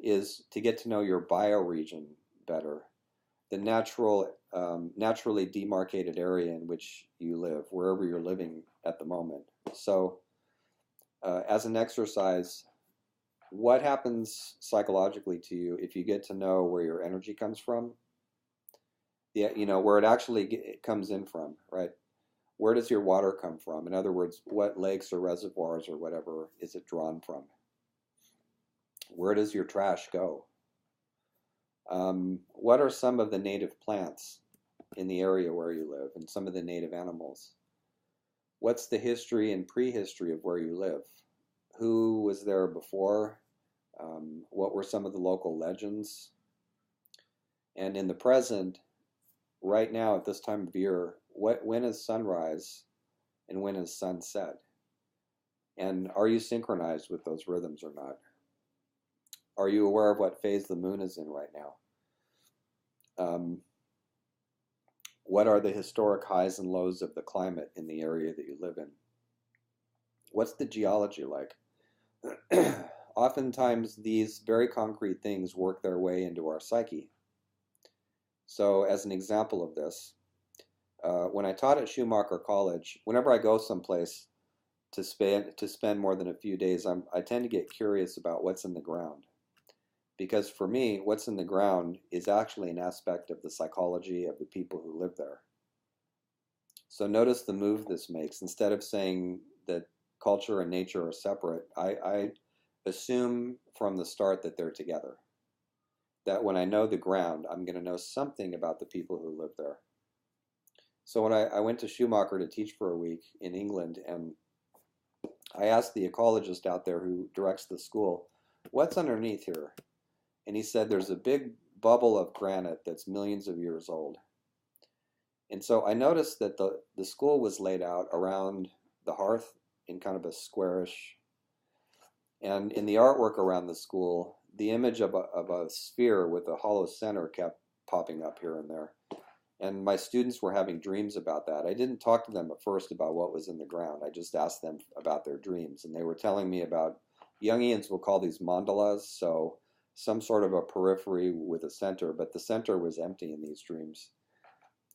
is to get to know your bioregion better, the naturally demarcated area in which you live, wherever you're living at the moment. So as an exercise, what happens psychologically to you if you get to know where your energy comes from? Where it actually comes in from, right? Where does your water come from? In other words, what lakes or reservoirs or whatever is it drawn from? Where does your trash go? What are some of the native plants in the area where you live and some of the native animals? What's the history and prehistory of where you live? Who was there before? What were some of the local legends? And in the present, right now at this time of year, when is sunrise and when is sunset? And are you synchronized with those rhythms or not? Are you aware of what phase the moon is in right now? What are the historic highs and lows of the climate in the area that you live in? What's the geology like? Oftentimes, these very concrete things work their way into our psyche. So, as an example of this, when I taught at Schumacher College, whenever I go someplace to spend more than a few days, I tend to get curious about what's in the ground. Because for me, what's in the ground is actually an aspect of the psychology of the people who live there. So notice the move this makes. Instead of saying that culture and nature are separate, I assume from the start that they're together. That when I know the ground, I'm going to know something about the people who live there. So when I went to Schumacher to teach for a week in England, and I asked the ecologist out there who directs the school, what's underneath here? And he said there's a big bubble of granite that's millions of years old. And so I noticed that the school was laid out around the hearth in kind of a squarish. And in the artwork around the school, the image of a sphere with a hollow center kept popping up here and there. And my students were having dreams about that. I didn't talk to them at first about what was in the ground. I just asked them about their dreams. And they were telling me about, Jungians will call these mandalas, so some sort of a periphery with a center, but the center was empty in these dreams.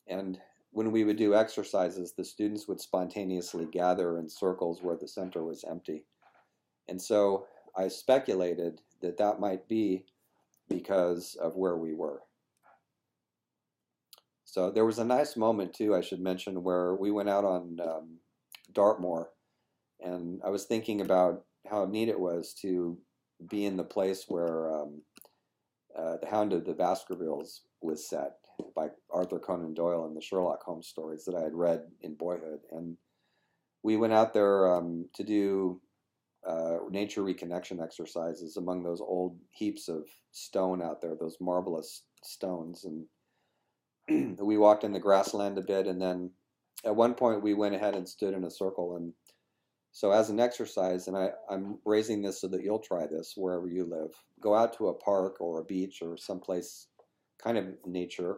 And when we would do exercises, the students would spontaneously gather in circles where the center was empty. And so I speculated that that might be because of where we were. So there was a nice moment too, I should mention, where we went out on Dartmoor, and I was thinking about how neat it was to be in the place where The Hound of the Baskervilles was set by Arthur Conan Doyle in the Sherlock Holmes stories that I had read in boyhood. And we went out there to do nature reconnection exercises among those old heaps of stone out there, those marvelous stones. And we walked in the grassland a bit, and then at one point we went ahead and stood in a circle. And so as an exercise, and I'm raising this so that you'll try this wherever you live, go out to a park or a beach or someplace kind of nature.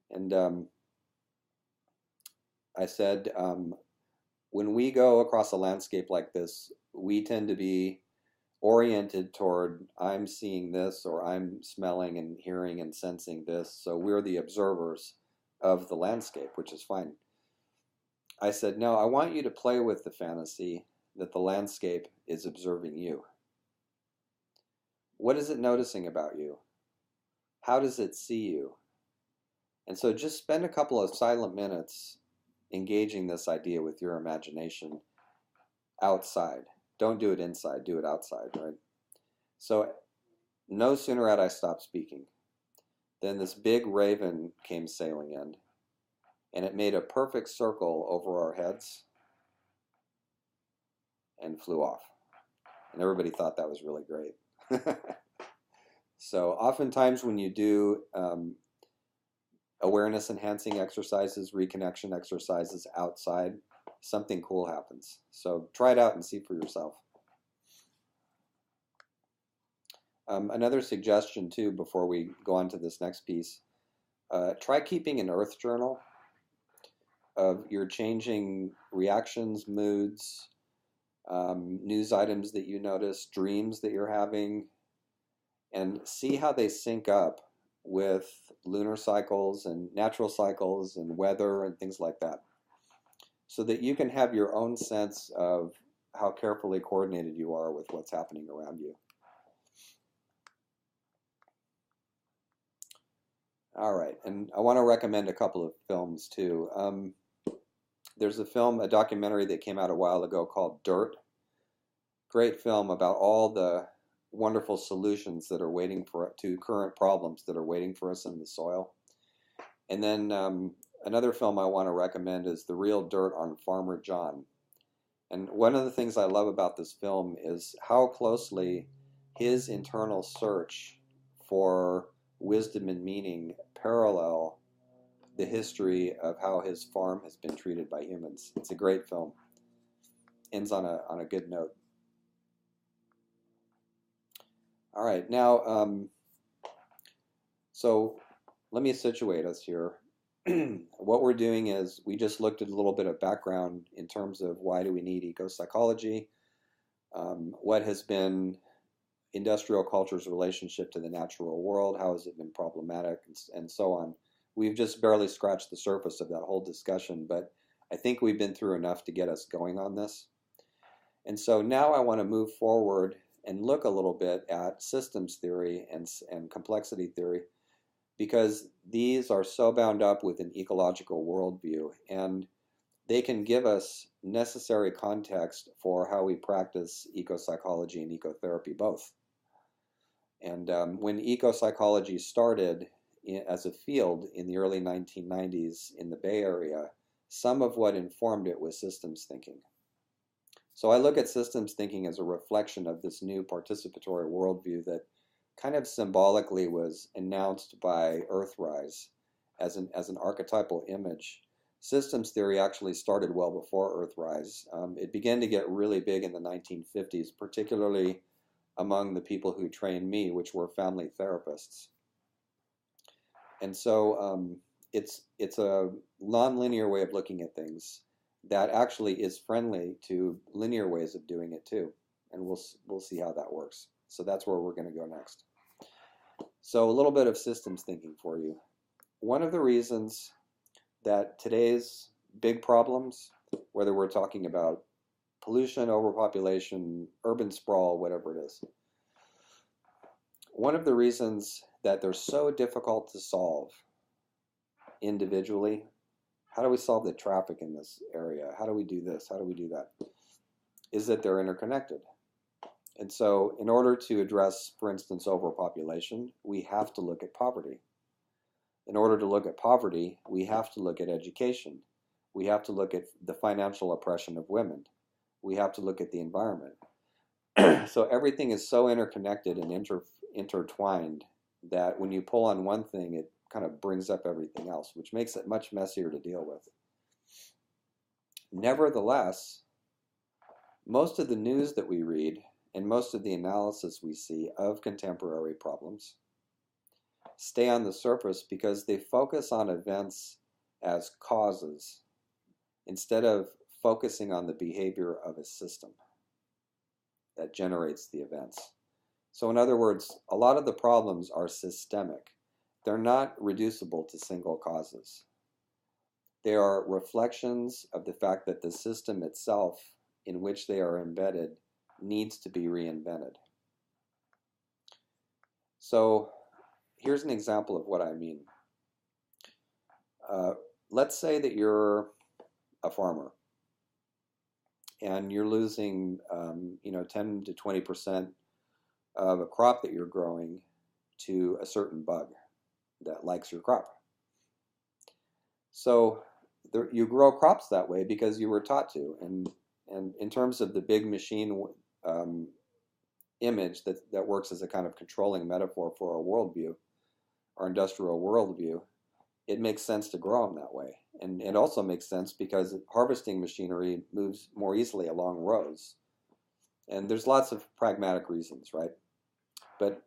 And I said, when we go across a landscape like this, we tend to be oriented toward I'm seeing this, or I'm smelling and hearing and sensing this. So we're the observers of the landscape, which is fine. I said, no, I want you to play with the fantasy that the landscape is observing you. What is it noticing about you? How does it see you? And so just spend a couple of silent minutes engaging this idea with your imagination outside. Don't do it inside, do it outside, right? So no sooner had I stopped speaking than this big raven came sailing in, and it made a perfect circle over our heads and flew off. And everybody thought that was really great. So oftentimes when you do awareness enhancing exercises, reconnection exercises outside, something cool happens. So try it out and see for yourself. Another suggestion too, before we go on to this next piece, try keeping an earth journal of your changing reactions, moods, news items that you notice, dreams that you're having, and see how they sync up with lunar cycles and natural cycles and weather and things like that, so that you can have your own sense of how carefully coordinated you are with what's happening around you. All right, and I want to recommend a couple of films too. There's a documentary that came out a while ago called Dirt. Great film about all the wonderful solutions that are waiting to current problems that are waiting for us in the soil. And then another film I want to recommend is The Real Dirt on Farmer John. And one of the things I love about this film is how closely his internal search for wisdom and meaning parallel the history of how his farm has been treated by humans. It's a great film. Ends on a good note. All right, now, so let me situate us here. What we're doing is we just looked at a little bit of background in terms of why do we need ecopsychology, what has been industrial culture's relationship to the natural world, how has it been problematic, and so on. We've just barely scratched the surface of that whole discussion, but I think we've been through enough to get us going on this. And so now I want to move forward and look a little bit at systems theory and complexity theory, because these are so bound up with an ecological worldview, and they can give us necessary context for how we practice ecopsychology and ecotherapy both. And when ecopsychology started as a field in the early 1990s in the Bay Area, some of what informed it was systems thinking. So I look at systems thinking as a reflection of this new participatory worldview that kind of symbolically was announced by Earthrise as an archetypal image. Systems theory actually started well before Earthrise. It began to get really big in the 1950s, particularly among the people who trained me, which were family therapists. And so it's a nonlinear way of looking at things that actually is friendly to linear ways of doing it too. And we'll see how that works. So that's where we're going to go next. So a little bit of systems thinking for you. One of the reasons that today's big problems, whether we're talking about pollution, overpopulation, urban sprawl, whatever it is, one of the reasons that they're so difficult to solve individually, how do we solve the traffic in this area? How do we do this? How do we do that? Is that they're interconnected. And so in order to address, for instance, overpopulation, we have to look at poverty. In order to look at poverty, we have to look at education. We have to look at the financial oppression of women. we have to look at the environment. So everything is so interconnected and intertwined that when you pull on one thing, it kind of brings up everything else, which makes it much messier to deal with. Nevertheless, most of the news that we read and most of the analysis we see of contemporary problems stay on the surface because they focus on events as causes instead of focusing on the behavior of a system that generates the events. So in other words, a lot of the problems are systemic. They're not reducible to single causes. They are reflections of the fact that the system itself in which they are embedded needs to be reinvented. So here's an example of what I mean. Let's say that you're a farmer and you're losing 10 to 20% of a crop that you're growing to a certain bug that likes your crop. So you grow crops that way because you were taught to. And in terms of the big machine image that works as a kind of controlling metaphor for our worldview, our industrial worldview, it makes sense to grow them that way. And it also makes sense because harvesting machinery moves more easily along rows. And there's lots of pragmatic reasons, right? But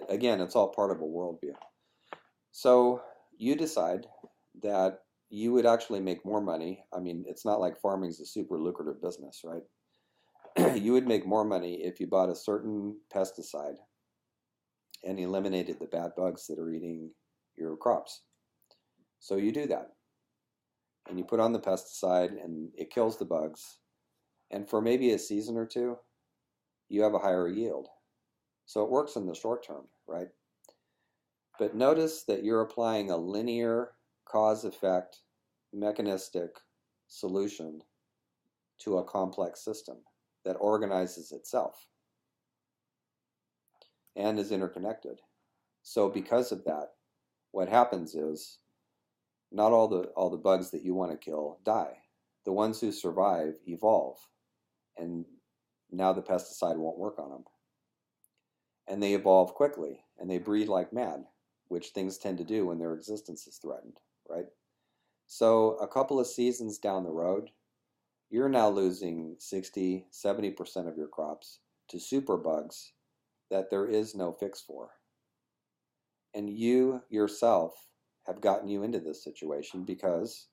again, it's all part of a worldview. So you decide that you would actually make more money. I mean, it's not like farming is a super lucrative business, right? You would make more money if you bought a certain pesticide and eliminated the bad bugs that are eating your crops. So you do that. And you put on the pesticide and it kills the bugs. And for maybe a season or two, you have a higher yield. So it works in the short term, right? But notice that you're applying a linear cause-effect mechanistic solution to a complex system that organizes itself and is interconnected. So because of that, what happens is not all the bugs that you want to kill die. The ones who survive evolve, and now the pesticide won't work on them. And they evolve quickly, and they breed like mad, which things tend to do when their existence is threatened, right? So a couple of seasons down the road, you're now losing 60, 70% of your crops to superbugs that there is no fix for. And you yourself have gotten you into this situation because,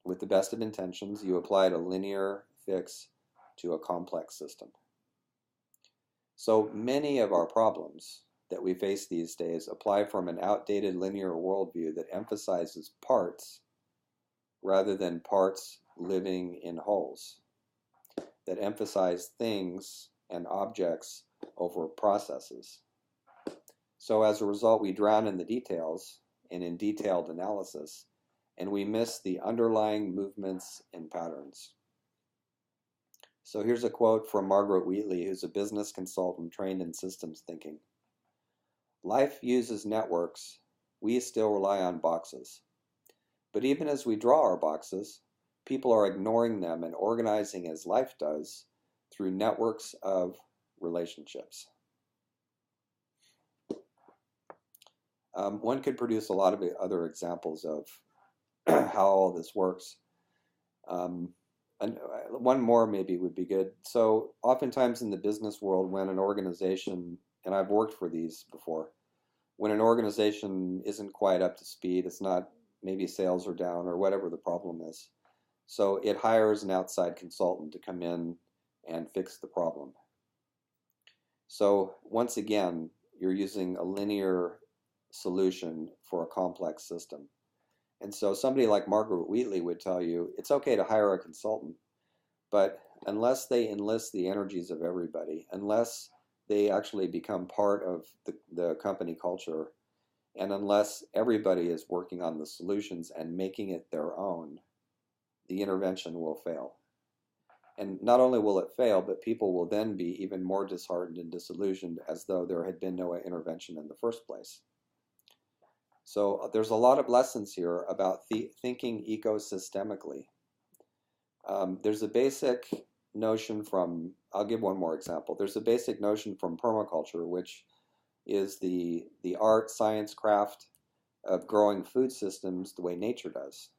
with the best of intentions, you applied a linear fix to a complex system. So many of our problems that we face these days apply from an outdated linear worldview that emphasizes parts rather than parts living in wholes, that emphasize things and objects over processes. So as a result, we drown in the details and in detailed analysis, and we miss the underlying movements and patterns. So here's a quote from Margaret Wheatley, who's a business consultant trained in systems thinking. Life uses networks. We still rely on boxes. But even as we draw our boxes, people are ignoring them and organizing as life does through networks of relationships. One could produce a lot of other examples of how all this works. And one more maybe would be good. So oftentimes in the business world, when an organization, and I've worked for these before, when an organization isn't quite up to speed, it's not, maybe sales are down or whatever the problem is. So it hires an outside consultant to come in and fix the problem. So once again, you're using a linear solution for a complex system. And so somebody like Margaret Wheatley would tell you, it's okay to hire a consultant, but unless they enlist the energies of everybody, unless they actually become part of the company culture, and unless everybody is working on the solutions and making it their own, the intervention will fail. And not only will it fail, but people will then be even more disheartened and disillusioned as though there had been no intervention in the first place. So there's a lot of lessons here about thinking ecosystemically. There's a basic notion from, I'll give one more example. There's a basic notion from permaculture, which is the art, science, craft of growing food systems the way nature does.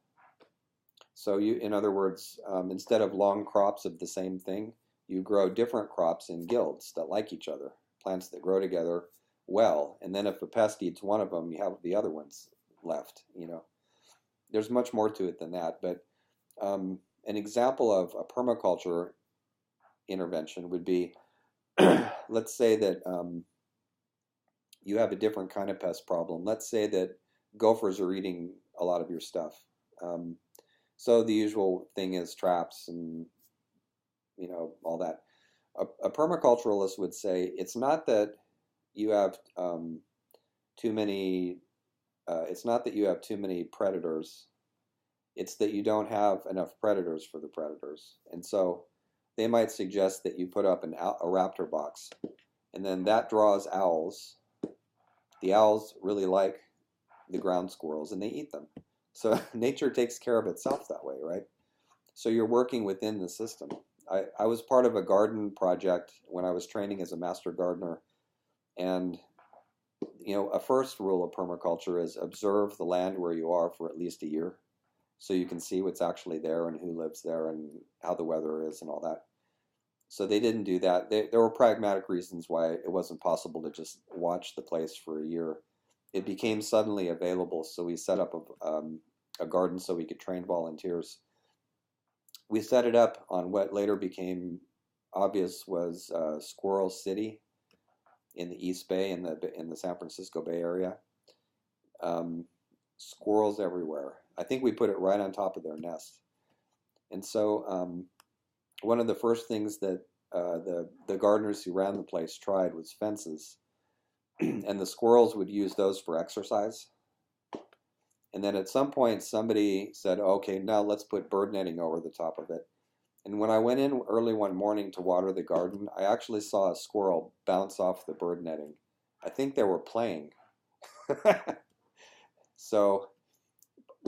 So you, in other words, instead of long crops of the same thing, you grow different crops in guilds that like each other, plants that grow together well. And then if a pest eats one of them, you have the other ones left. There's much more to it than that. But an example of a permaculture intervention would be, let's say that you have a different kind of pest problem. Let's say that gophers are eating a lot of your stuff. So the usual thing is traps and all that. A permaculturalist would say it's not that you have too many. It's not that you have too many predators. It's that you don't have enough predators for the predators. And so they might suggest that you put up a raptor box, and then that draws owls. The owls really like the ground squirrels, and they eat them. So nature takes care of itself that way, right? So you're working within the system. I was part of a garden project when I was training as a master gardener, and a first rule of permaculture is observe the land where you are for at least a year, so you can see what's actually there and who lives there and how the weather is and all that. So they didn't do that. There were pragmatic reasons why it wasn't possible to just watch the place for a year. It became suddenly available, so we set up a garden so we could train volunteers. We set it up on what later became obvious was Squirrel City in the East Bay, in the San Francisco Bay Area. Squirrels everywhere. I think we put it right on top of their nest. And so one of the first things that the gardeners who ran the place tried was fences. And the squirrels would use those for exercise. And then at some point somebody said, okay, now let's put bird netting over the top of it. And when I went in early one morning to water the garden, I actually saw a squirrel bounce off the bird netting. I think they were playing. So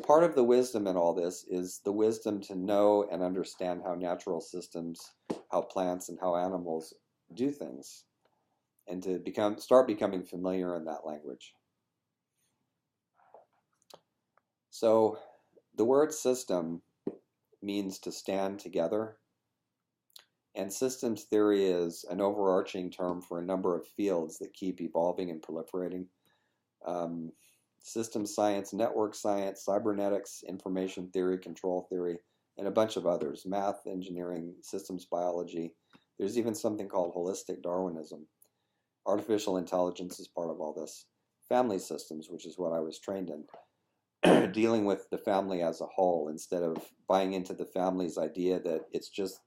part of the wisdom in all this is the wisdom to know and understand how natural systems, how plants and how animals do things, and to start becoming familiar in that language. So the word system means to stand together, and systems theory is an overarching term for a number of fields that keep evolving and proliferating. System science, network science, cybernetics, information theory, control theory, and a bunch of others, math, engineering, systems biology. There's even something called holistic Darwinism. Artificial intelligence is part of all this. Family systems, which is what I was trained in. Dealing with the family as a whole instead of buying into the family's idea that it's just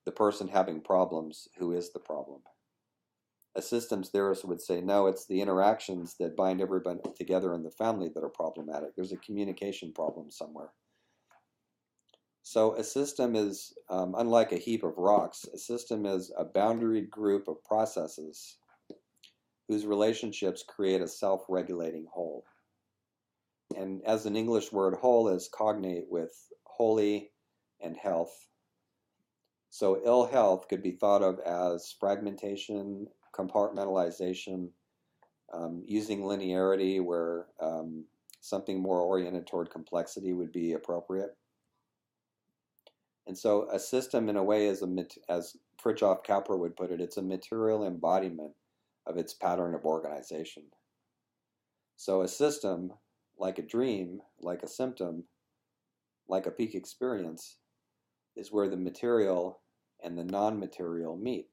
the person having problems who is the problem. A systems theorist would say, no, it's the interactions that bind everybody together in the family that are problematic. There's a communication problem somewhere. So a system is, unlike a heap of rocks, a system is a boundaried group of processes whose relationships create a self-regulating whole. And as an English word, whole is cognate with holy and health. So ill health could be thought of as fragmentation, compartmentalization, using linearity where something more oriented toward complexity would be appropriate. And so a system in a way is, as Fritjof Capra would put it, it's a material embodiment of its pattern of organization. So a system, like a dream, like a symptom, like a peak experience, is where the material and the non-material meet.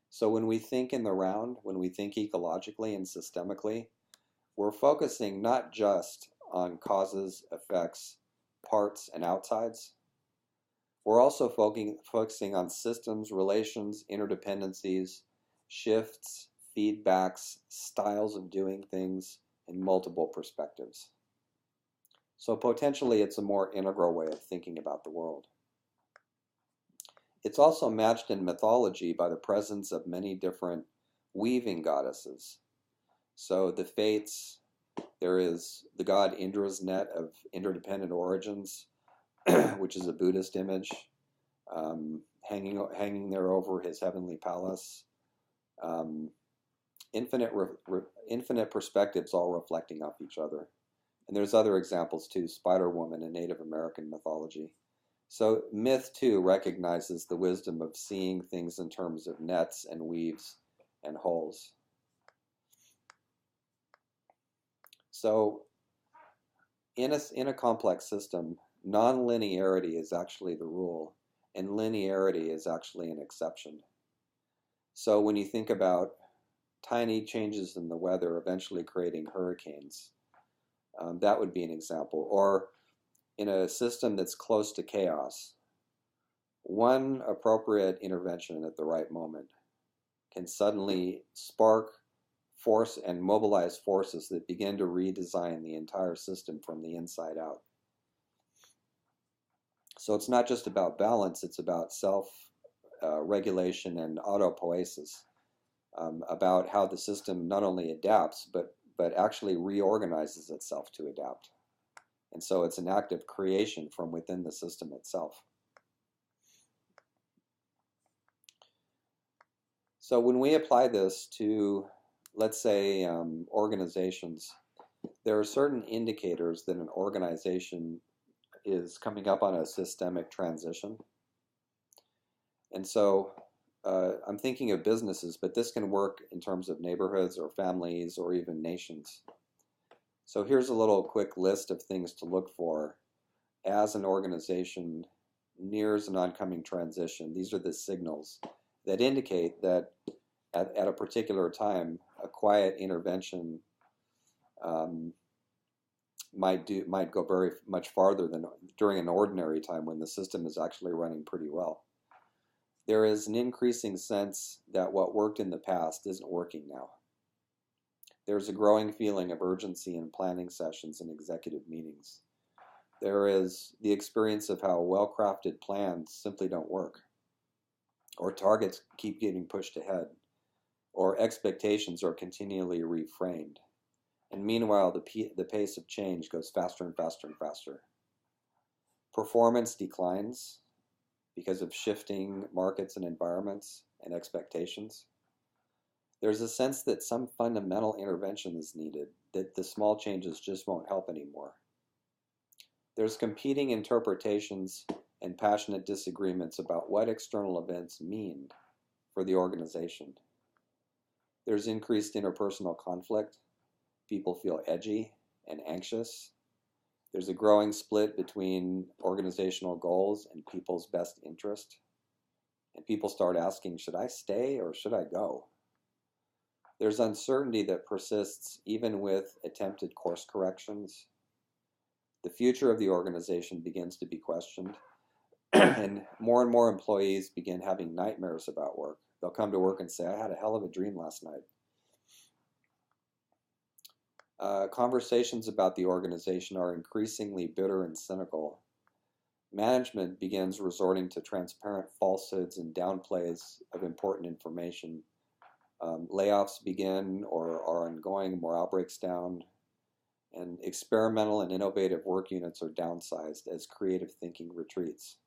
So when we think in the round, when we think ecologically and systemically, we're focusing not just on causes, effects, parts, and outsides. We're also focusing on systems, relations, interdependencies, shifts, feedbacks, styles of doing things, and multiple perspectives. So potentially it's a more integral way of thinking about the world. It's also matched in mythology by the presence of many different weaving goddesses. So the Fates, there is the god Indra's net of interdependent origins, which is a Buddhist image. hanging there over his heavenly palace. Um, infinite perspectives all reflecting off each other. And there's other examples too, Spider Woman in Native American mythology. So myth too recognizes the wisdom of seeing things in terms of nets and weaves and holes. So in a complex system, non-linearity is actually the rule, and linearity is actually an exception. So when you think about tiny changes in the weather eventually creating hurricanes, that would be an example. Or in a system that's close to chaos, one appropriate intervention at the right moment can suddenly spark, force, and mobilize forces that begin to redesign the entire system from the inside out. So it's not just about balance, it's about self-regulation and autopoiesis, about how the system not only adapts, but actually reorganizes itself to adapt. And so it's an act of creation from within the system itself. So when we apply this to, let's say, organizations, there are certain indicators that an organization is coming up on a systemic transition. And so I'm thinking of businesses, but this can work in terms of neighborhoods or families or even nations. So here's a little quick list of things to look for as an organization nears an oncoming transition. These are the signals that indicate that at a particular time, a quiet intervention might go very much farther than during an ordinary time when the system is actually running pretty well. There is an increasing sense that what worked in the past isn't working now. There's a growing feeling of urgency in planning sessions and executive meetings. There is the experience of how well-crafted plans simply don't work, or targets keep getting pushed ahead, or expectations are continually reframed. And meanwhile, the pace of change goes faster and faster and faster. Performance declines because of shifting markets and environments and expectations. There's a sense that some fundamental intervention is needed, that the small changes just won't help anymore. There's competing interpretations and passionate disagreements about what external events mean for the organization. There's increased interpersonal conflict. People feel edgy and anxious. There's a growing split between organizational goals and people's best interest. And people start asking, should I stay or should I go? There's uncertainty that persists even with attempted course corrections. The future of the organization begins to be questioned, and more employees begin having nightmares about work. They'll come to work and say, I had a hell of a dream last night. Conversations about the organization are increasingly bitter and cynical. Management begins resorting to transparent falsehoods and downplays of important information. Layoffs begin or are ongoing, morale breaks down, and experimental and innovative work units are downsized as creative thinking retreats.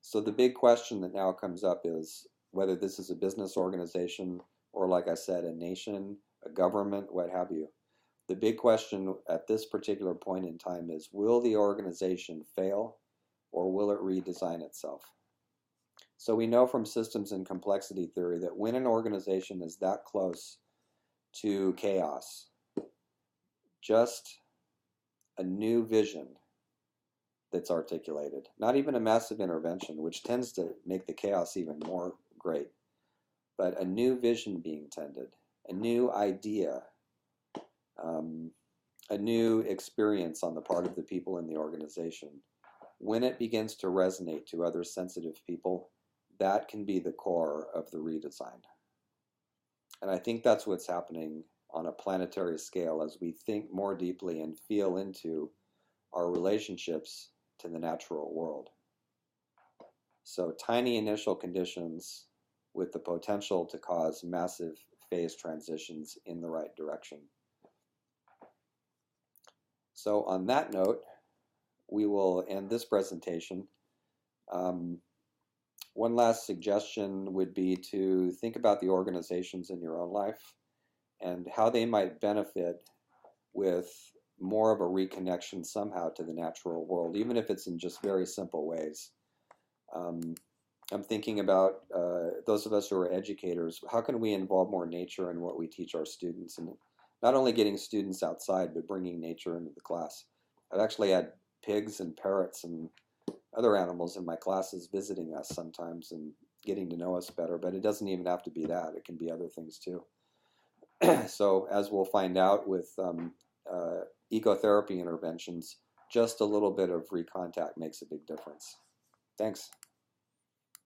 So the big question that now comes up is whether this is a business organization or, like I said, a nation, a government, what have you. The big question at this particular point in time is, will the organization fail or will it redesign itself? So we know from systems and complexity theory that when an organization is that close to chaos, just a new vision that's articulated, not even a massive intervention, which tends to make the chaos even more great, but a new vision being tended, a new idea, a new experience on the part of the people in the organization. When it begins to resonate to other sensitive people, that can be the core of the redesign. And I think that's what's happening on a planetary scale as we think more deeply and feel into our relationships to the natural world. So tiny initial conditions with the potential to cause massive phase transitions in the right direction. So on that note, we will end this presentation. One last suggestion would be to think about the organizations in your own life and how they might benefit with more of a reconnection somehow to the natural world, even if it's in just very simple ways. Um, I'm thinking about those of us who are educators. How can we involve more nature in what we teach our students, and not only getting students outside, but bringing nature into the class? I've actually had pigs and parrots and other animals in my classes visiting us sometimes and getting to know us better, but it doesn't even have to be that. It can be other things too. So, as we'll find out with ecotherapy interventions, just a little bit of recontact makes a big difference. Thanks.